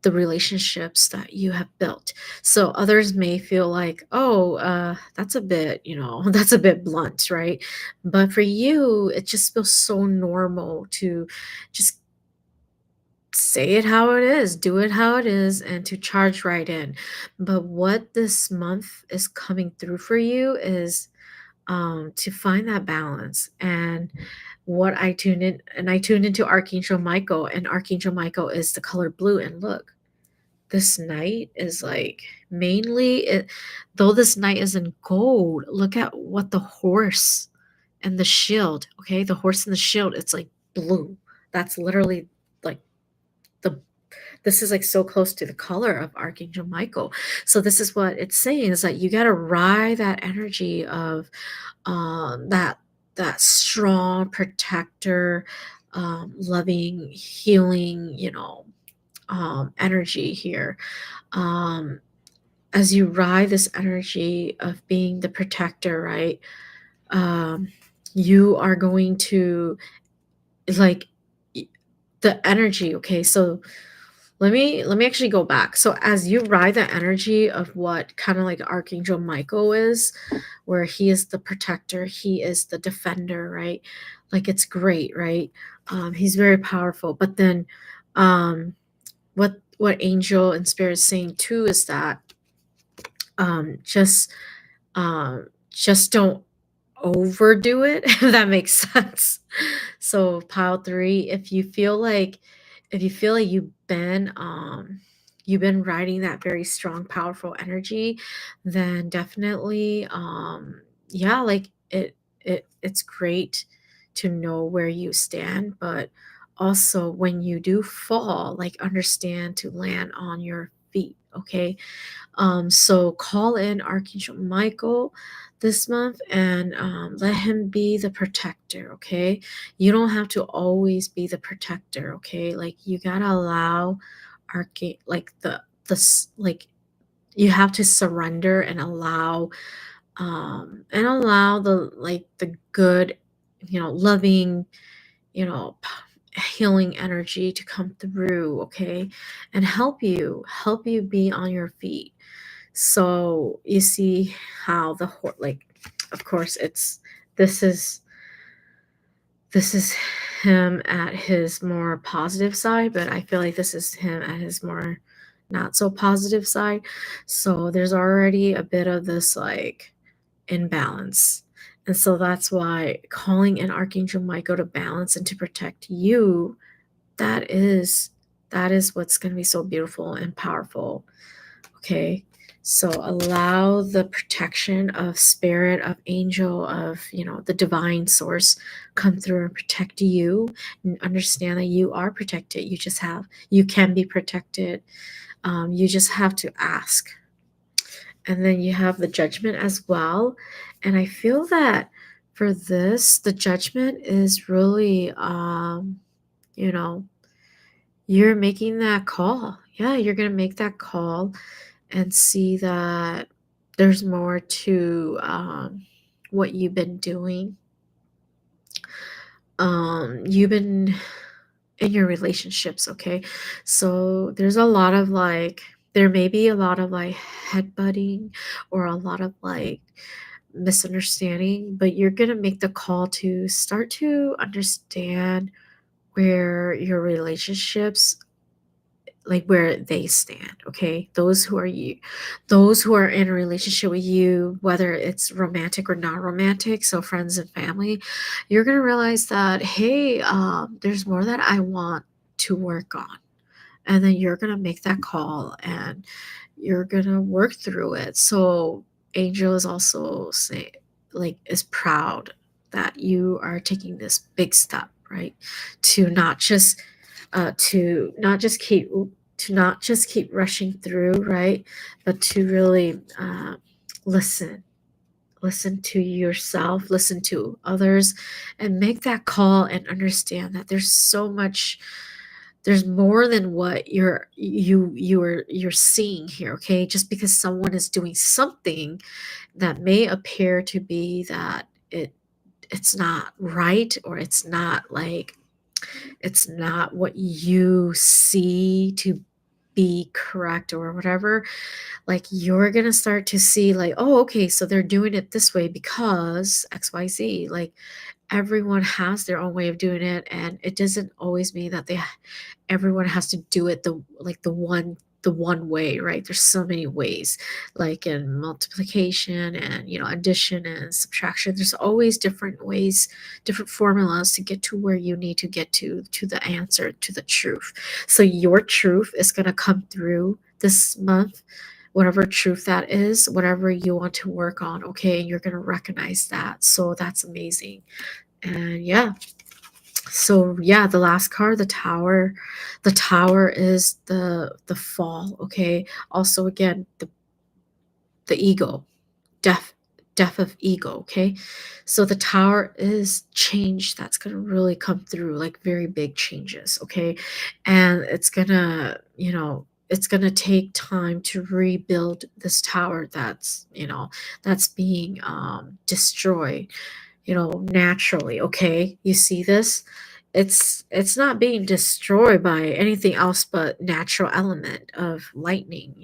the relationships that you have built. So others may feel like, oh, that's a bit, that's a bit blunt, right? But for you, it just feels so normal to just say it how it is, do it how it is, and to charge right in. But what this month is coming through for you is to find that balance. And what I tuned in, and I tuned into Archangel Michael, and Archangel Michael is the color blue. And look, this knight is like mainly it, though this knight is in gold, look at what the horse and the shield, okay? The horse and the shield, it's like blue. That's literally like the this is like so close to the color of Archangel Michael. So this is what it's saying is that you got to ride that energy of that strong protector, loving, healing, energy here. Um, as you ride this energy of being the protector, right? Um, you are going to like y- the energy. Okay, so let me actually go back. So as you ride the energy of what kind of like Archangel Michael is, where he is the protector, he is the defender, right? Like it's great, right? He's very powerful. But then what angel and spirit is saying too is that um just just don't overdo it, if that makes sense. So pile three, if you feel like you've been riding that very strong, powerful energy, then definitely yeah, like it's great to know where you stand, but also when you do fall, like understand to land on your feet, okay? So call in Archangel Michael this month and let him be the protector, okay? You don't have to always be the protector, okay? Like you gotta allow like like you have to surrender and allow the good, loving, healing energy to come through, okay? And help you be on your feet. So you see how like, of course, this is this is him at his more positive side, but I feel like this is him at his more not so positive side. So there's already a bit of this like imbalance. And so that's why calling in Archangel Michael to balance and to protect you, that is that is what's going to be so beautiful and powerful. Okay. So allow the protection of spirit, of angel, of, the divine source come through and protect you, and understand that you are protected. You can be protected. You just have to ask. And then you have the judgment as well. And I feel that for this, the judgment is really, you know, you're making that call. Yeah, you're going to make that call and see that there's more to what you've been doing. You've been in your relationships, okay? So there may be a lot of like headbutting or a lot of like misunderstanding, but you're going to make the call to start to understand where your relationships, like where they stand, okay? Those who are in a relationship with you, whether it's romantic or not romantic, so friends and family, you're going to realize that, hey, there's more that I want to work on. And then you're going to make that call and you're going to work through it. So Angel is also is proud that you are taking this big step, right? To not just to not just keep rushing through, right? But to really listen listen to yourself, listen to others, and make that call and understand that there's more than what you're seeing here, okay? Just because someone is doing something that may appear to be that it's not right, or it's not what you see to be correct or whatever, like you're gonna start to see like, oh, okay, so they're doing it this way because XYZ. Like everyone has their own way of doing it, and it doesn't always mean that everyone has to do it the one way, right? There's so many ways, like in multiplication and addition and subtraction. There's always different ways, different formulas to get to where you need to get to the answer, to the truth. So your truth is going to come through this month, whatever truth that is, whatever you want to work on, okay? And you're going to recognize that. So that's amazing. And yeah, so yeah, the last card, the tower. The tower is the fall, okay? Also again, the ego, death death of ego, okay? So the tower is change that's going to really come through, like very big changes, okay? And it's going to take time to rebuild this tower that's being destroyed, naturally, okay? You see this? It's not being destroyed by anything else but natural element of lightning,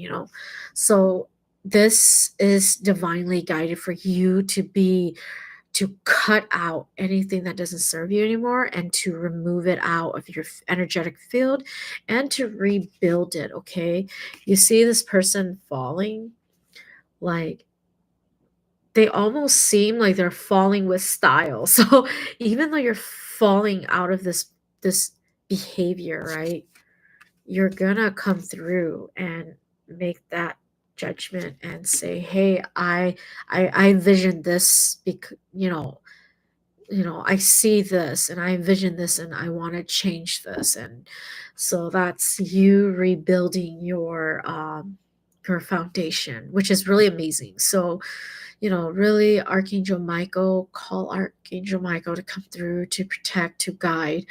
So this is divinely guided for you to cut out anything that doesn't serve you anymore and to remove it out of your energetic field and to rebuild it, okay? You see this person falling, like they almost seem like they're falling with style. So even though you're falling out of this behavior, right? You're gonna come through and make that judgment and say, "Hey, I envision this because I see this and I envision this and I want to change this." And so that's you rebuilding your foundation, which is really amazing. So really, Archangel Michael, call Archangel Michael to come through to protect, to guide.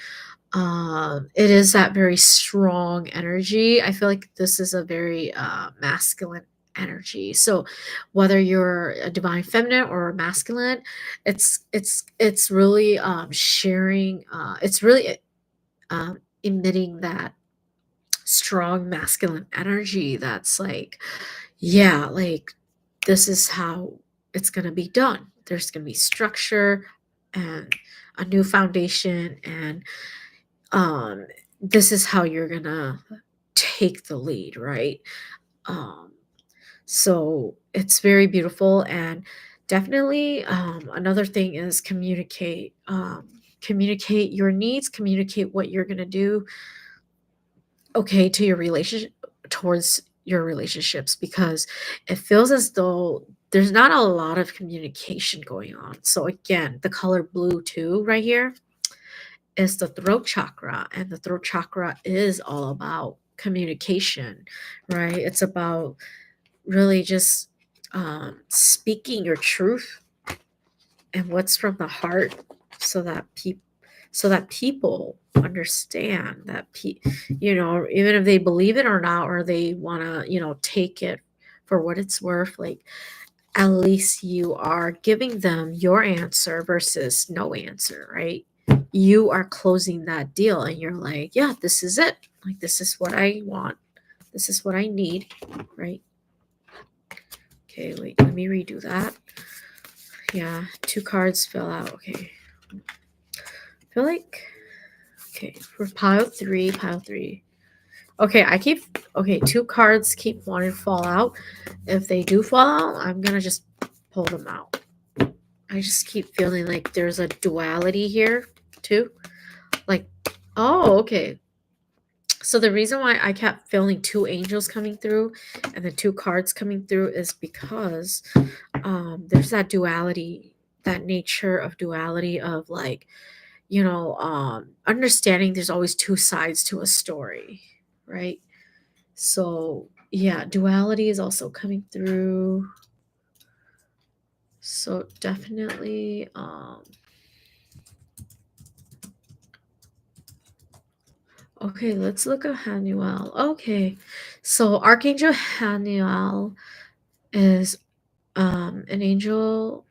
It is that very strong energy. I feel like this is a very masculine energy. So whether you're a divine feminine or a masculine, it's really sharing. It's really emitting that strong masculine energy that's like, yeah, like this is how it's going to be done. There's going to be structure and a new foundation, and um this is how you're going to take the lead, right? um so it's very beautiful. And definitely another thing is communicate your needs, communicate what you're going to do, okay, to your relationship, towards your relationships, because it feels as though there's not a lot of communication going on. So again, the color blue too right here is the throat chakra, and the throat chakra is all about communication, right? It's about really just speaking your truth and what's from the heart, so that people understand that even if they believe it or not, or they want to take it for what it's worth, like at least you are giving them your answer versus no answer, right? You are closing that deal and you're like, yeah, this is it, like this is what I want, this is what I need, right? Okay, wait, let me redo that. Yeah, 2 cards fell out. Okay, I feel like, okay, for pile 3. Okay, okay, 2 cards keep wanting to fall out. If they do fall out, I'm gonna just pull them out. I just keep feeling like there's a duality here too. Like, oh, okay. So the reason why I kept feeling 2 angels coming through and the 2 cards coming through is because there's that duality, that nature of duality of like, understanding there's always 2 sides to a story, right? So yeah, duality is also coming through. So definitely, okay, let's look at Hanuel. Okay, so Archangel Hanuel is an angel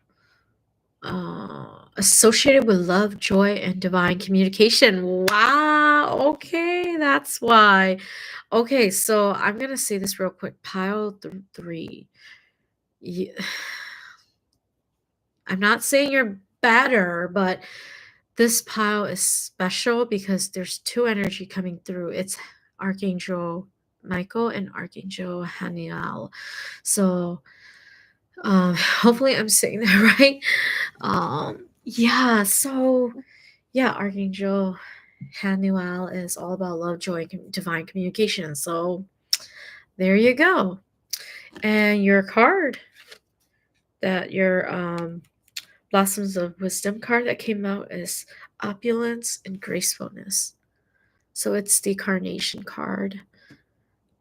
associated with love, joy, and divine communication. Wow. Okay, that's why. Okay, so I'm gonna say this real quick. Pile 3. Ye- I'm not saying you're better, but this pile is special because there's two energy coming through. It's Archangel Michael and Archangel Haniel. So hopefully I'm saying that right. Yeah, so yeah, Archangel Haniel is all about love, joy, and divine communication. So there you go. And your card that your Blossoms of Wisdom card that came out is opulence and gracefulness. So it's the Carnation card.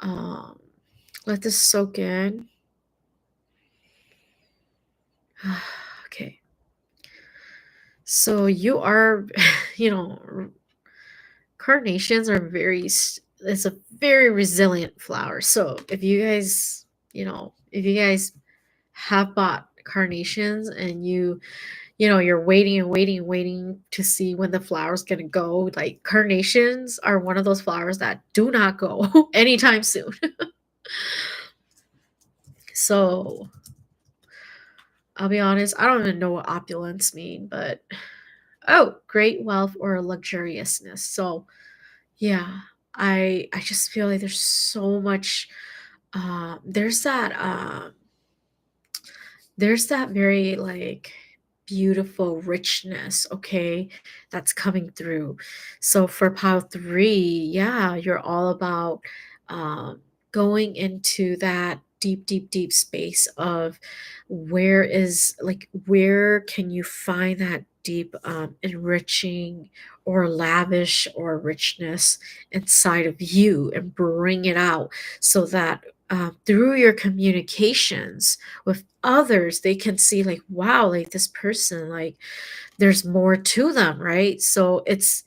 Um, let this soak in. Okay. So you are, you know, carnations are it's a very resilient flower. So if you guys, if you guys have bought carnations and you're waiting and waiting and waiting to see when the flower's gonna go, like carnations are one of those flowers that do not go anytime soon. So I'll be honest, I don't even know what opulence mean, but oh, great wealth or luxuriousness. So yeah, I just feel like there's so much there's that very like beautiful richness, okay, that's coming through. So for pile three, yeah, you're all about um, going into that deep, deep, deep space of where can you find that deep enriching or lavish or richness inside of you and bring it out so that through your communications with others they can see like wow, like this person, like there's more to them, right? So it's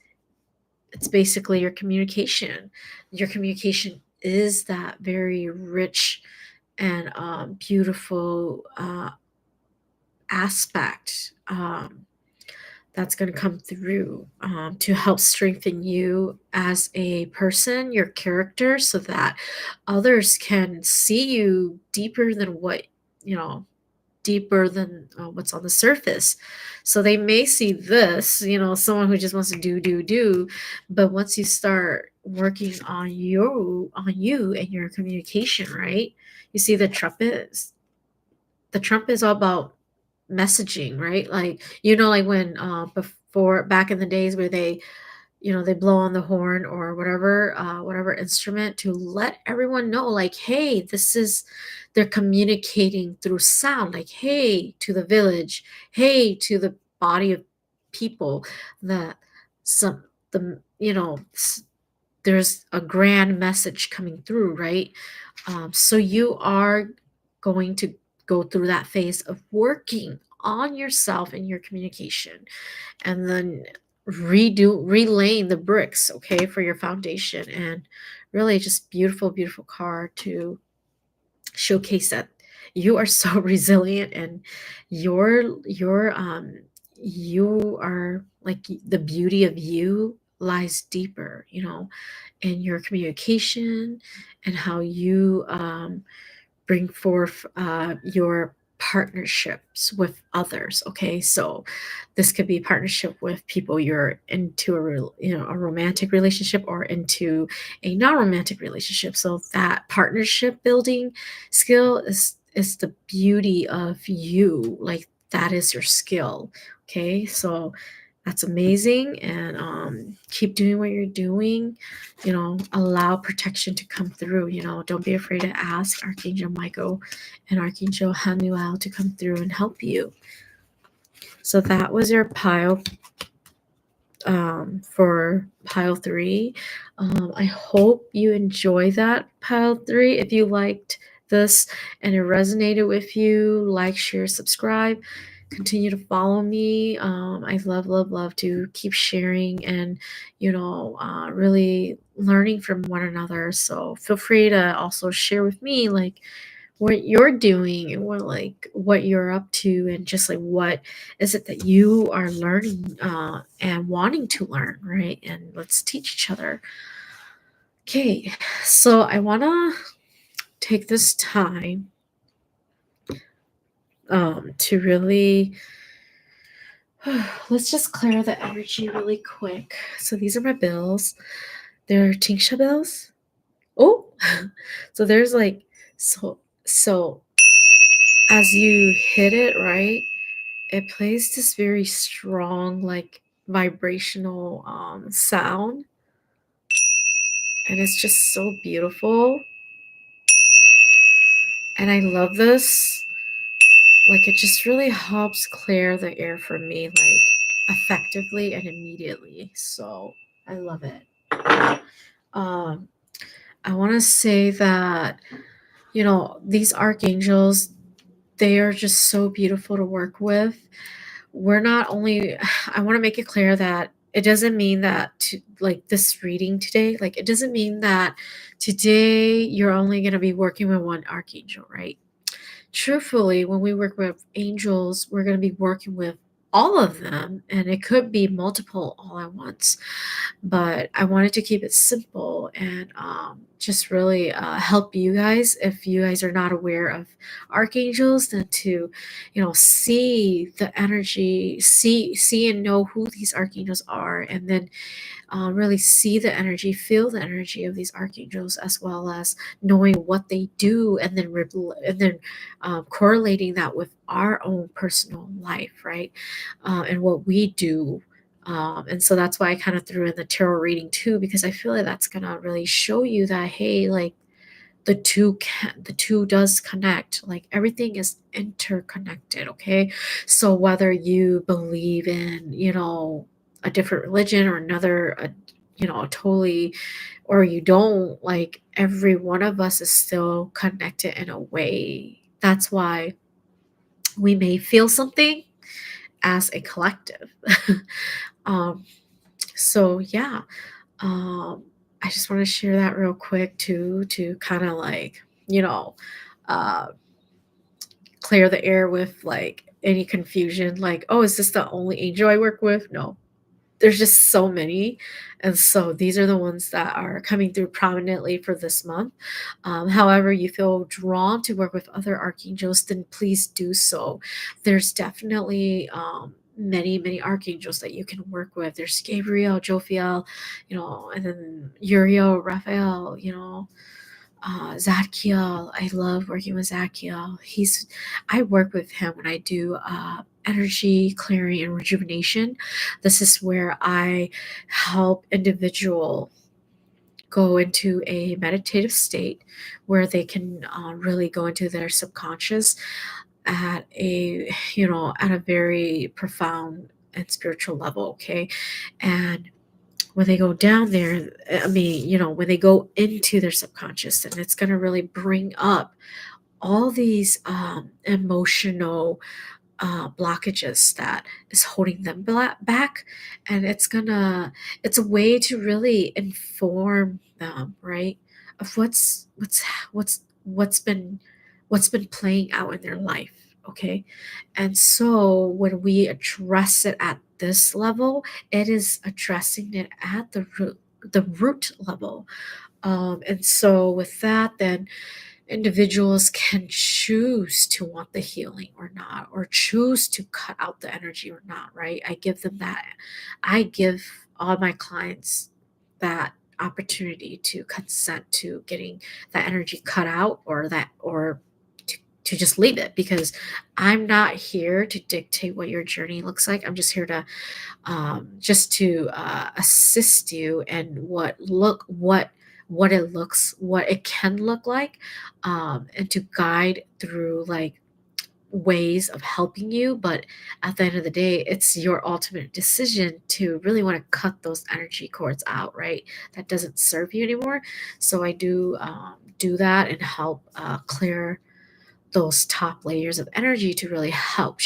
basically your communication is that very rich and beautiful aspect that's going to come through to help strengthen you as a person, your character, so that others can see you you know, deeper than what's on the surface. So they may see this, someone who just wants to do, but once you start working on you and your communication, right? You see the trumpet is all about messaging, right? Like like when before back in the days where they blow on the horn or whatever instrument to let everyone know like hey, they're communicating through sound, like hey to the village, hey to the body of people that some the there's a grand message coming through, right? So you are going to go through that phase of working on yourself and your communication, and then relaying the bricks, okay, for your foundation. And really just beautiful, beautiful card to showcase that you are so resilient, and you are like the beauty of you lies deeper, in your communication and how you bring forth your partnerships with others. Okay, so this could be partnership with people you're into a romantic relationship or into a non-romantic relationship. So that partnership building skill is the beauty of you. Like that is your skill. Okay, so that's amazing, and keep doing what you're doing. Allow protection to come through. Don't be afraid to ask Archangel Michael and Archangel Hanuel to come through and help you. So that was your pile for pile three. I hope you enjoy that pile three. If you liked this and it resonated with you, like, share, subscribe. Continue to follow me. I love, love, love to keep sharing and, really learning from one another. So feel free to also share with me, like, what you're doing and what you're up to, and just like what is it that you are learning and wanting to learn, right? And let's teach each other. Okay, so I want to take this time to really Let's just clear the energy really quick. So these are my bills. They're tingsha bills. Oh, so there's like so as you hit it, right, it plays this very strong like vibrational sound, and it's just so beautiful. And I love this. Like it just really helps clear the air for me like effectively and immediately. So I love it. Um I want to say that, these archangels, they are just so beautiful to work with. We're not only, I want to make it clear that it doesn't mean that like this reading today, like it doesn't mean that today you're only going to be working with one archangel, right? Truthfully, when we work with angels, we're going to be working with all of them, and it could be multiple all at once. But I wanted to keep it simple and just really help you guys. If you guys are not aware of archangels, then to see the energy, see and know who these archangels are, and then really see the energy, feel the energy of these archangels, as well as knowing what they do, and then correlating that with our own personal life, right? And what we do. And so that's why I kind of threw in the tarot reading too, because I feel like that's gonna really show you that, hey, like the two does connect, like everything is interconnected. Okay, so whether you believe in a different religion or another, a totally, or you don't, like every one of us is still connected in a way. That's why we may feel something as a collective. um so yeah, um, I just want to share that real quick too, to kind of like, you know, uh, clear the air with like any confusion. Like, oh, is this the only angel I work with? No, there's just so many. And so these are the ones that are coming through prominently for this month. However, you feel drawn to work with other archangels, then please do so. There's definitely many archangels that you can work with. There's Gabriel, Jophiel, and then Uriel, Raphael, Zadkiel. I love working with Zadkiel. I work with him when I do energy clearing and rejuvenation. This is where I help individual go into a meditative state where they can really go into their subconscious at a very profound and spiritual level. Okay, and when they go down there, I mean, when they go into their subconscious, and it's going to really bring up all these emotional blockages that is holding them back. And it's a way to really inform them, right, of what's been playing out in their life. Okay, and so when we address it at this level, it is addressing it at the root level. And so with that, then individuals can choose to want the healing or not, or choose to cut out the energy or not, right? I give them that. I give all my clients that opportunity to consent to getting that energy cut out, or to just leave it, because I'm not here to dictate what your journey looks like. I'm just here to assist you and what it can look like, and to guide through like ways of helping you. But at the end of the day, it's your ultimate decision to really want to cut those energy cords out, right? That doesn't serve you anymore. So I do that and help clear those top layers of energy to really help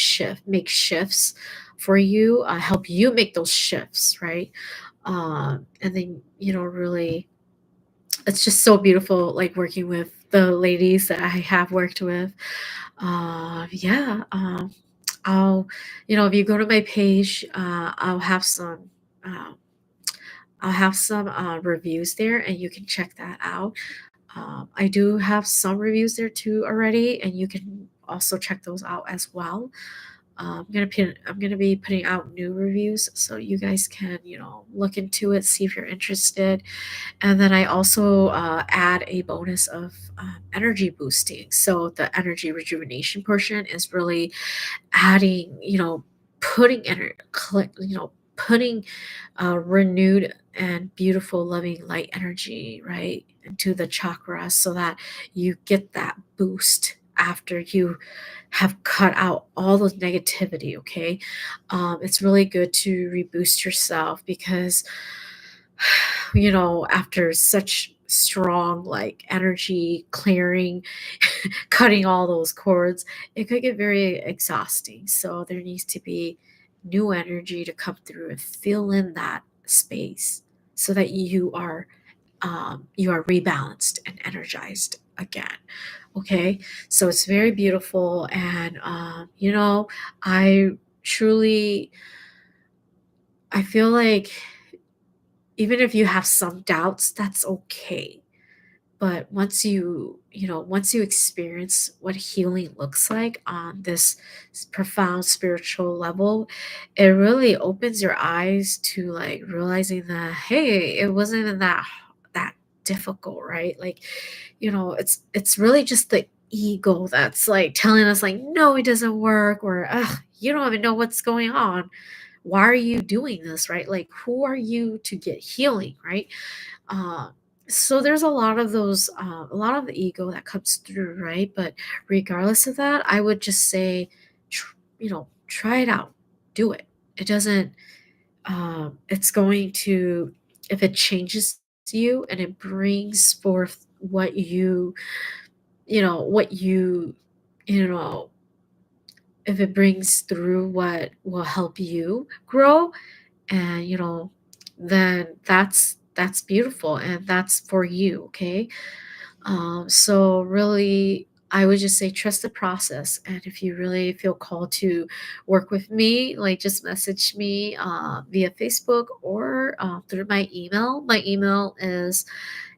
make shifts for you, help you make those shifts, right? And then, really, it's just so beautiful, like working with the ladies that I have worked with. Yeah, I'll, if you go to my page, uh, I'll have some reviews there, and you can check that out. I do have some reviews there too already, and you can also check those out as well. I'm gonna be putting out new reviews, so you guys can, look into it, see if you're interested. And then I also add a bonus of energy boosting. So the energy rejuvenation portion is really adding, putting putting renewed and beautiful, loving light energy right into the chakra, so that you get that boost after you have cut out all the negativity. Okay, it's really good to reboost yourself because after such strong like energy clearing, cutting all those cords, it could get very exhausting. So there needs to be new energy to come through and fill in that space so that you are rebalanced and energized again. Okay, so it's very beautiful, and I truly, I feel like even if you have some doubts, that's okay. But once you experience what healing looks like on this profound spiritual level, it really opens your eyes to like realizing that, hey, it wasn't even that difficult, right? Like, it's really just the ego that's like telling us like, no, it doesn't work, or you don't even know what's going on. Why are you doing this, right? Like, who are you to get healing, right? Um, so there's a lot of the ego that comes through, right? But regardless of that, I would just say, try it out, do it. It doesn't. It's going to, if it changes you and it brings forth what you know, if it brings through what will help you grow, and then that's beautiful, and that's for you. Okay, so really, I would just say trust the process, and if you really feel called to work with me, like just message me via Facebook or through my email. My email is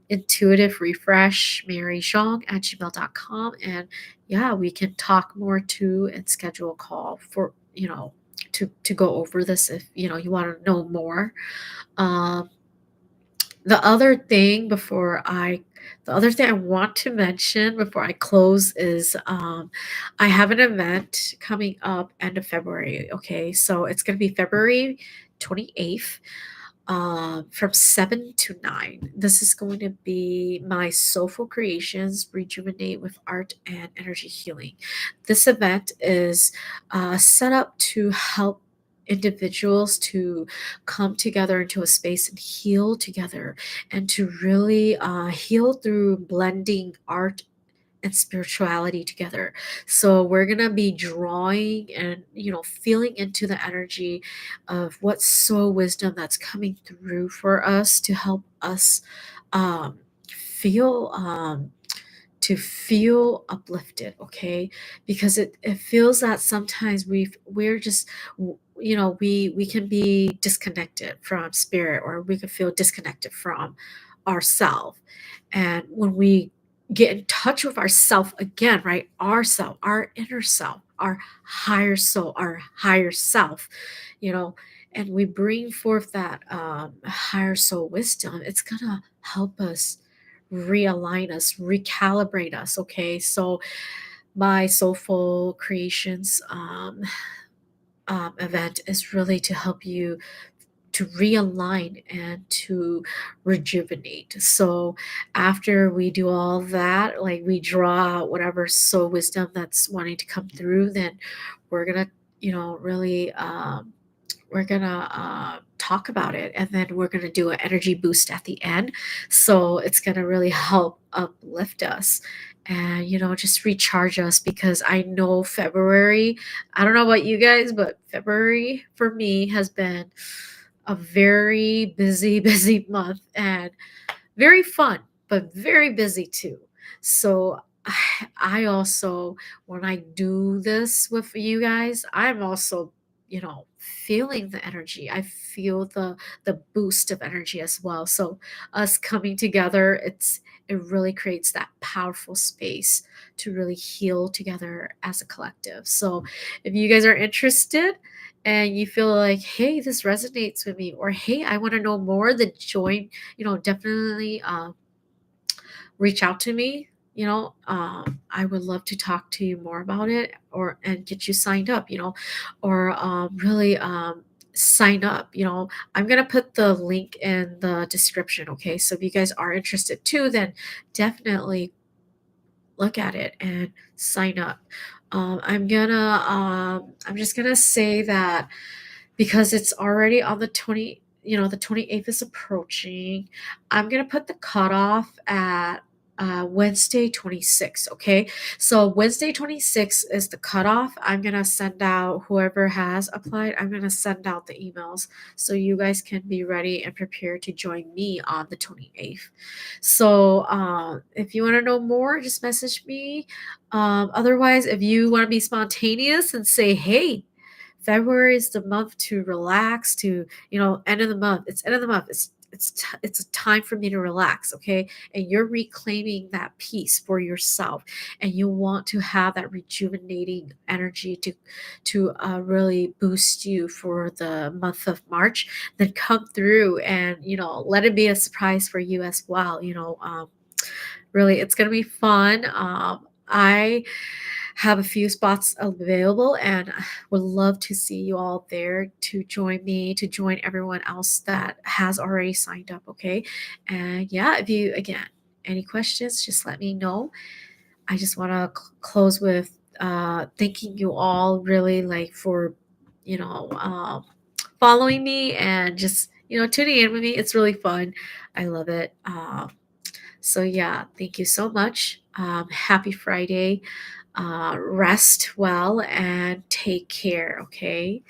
intuitive refresh mary at gmail.com, and yeah, we can talk more too and schedule a call for to go over this if you want to know more. um the other thing before I the other thing I want to mention before I close is I have an event coming up end of February. Okay, so it's going to be February 28th, from 7 to 9. This is going to be my Soulful Creations Rejuvenate with Art and Energy Healing. This event is set up to help individuals to come together into a space and heal together, and to really heal through blending art and spirituality together. So we're going to be drawing and feeling into the energy of what soul wisdom that's coming through for us to help us feel uplifted. Okay, because it feels that sometimes we're just we can be disconnected from spirit, or we can feel disconnected from ourself. And when we get in touch with ourself again, right, ourself, our inner self, our higher soul, our higher self, you know and we bring forth that higher soul wisdom, it's gonna help us realign us, recalibrate us. Okay, so my Soulful Creations event is really to help you to realign and to rejuvenate. So after we do all that, like we draw out whatever soul wisdom that's wanting to come through, then we're gonna, really we're gonna talk about it, and then we're gonna do an energy boost at the end. So it's gonna really help uplift us and just recharge us, because I know February, I don't know about you guys, but February for me has been a very busy busy month, and very fun, but very busy too. So I also, when I do this with you guys, I'm also feeling the energy. I feel the boost of energy as well. So us coming together, it really creates that powerful space to really heal together as a collective. So if you guys are interested and you feel like, hey, this resonates with me, or hey, I want to know more, then join, definitely reach out to me. I would love to talk to you more about it, or and get you signed up, or really sign up. I'm gonna put the link in the description. Okay, so if you guys are interested too, then definitely look at it and sign up. I'm just gonna say that because it's already on the 28th is approaching. I'm gonna put the cutoff at Wednesday 26th. Okay, so Wednesday 26th is the cutoff. I'm gonna send out whoever has applied. I'm gonna send out the emails so you guys can be ready and prepared to join me on the 28th. So if you want to know more, just message me. Otherwise, if you want to be spontaneous and say, hey, February is the month to relax, to, end of the month. It's end of the month. It's a time for me to relax, okay? And you're reclaiming that peace for yourself, and you want to have that rejuvenating energy to really boost you for the month of March. Then come through and let it be a surprise for you as well. Really, it's gonna be fun. I have a few spots available, and I would love to see you all there to join me, to join everyone else that has already signed up. Okay. And yeah, if you, again, any questions, just let me know. I just want to close with thanking you all really, like, for, you know, um, following me and just, tuning in with me. It's really fun. I love it. So yeah, thank you so much. Happy Friday. Rest well and take care. Okay.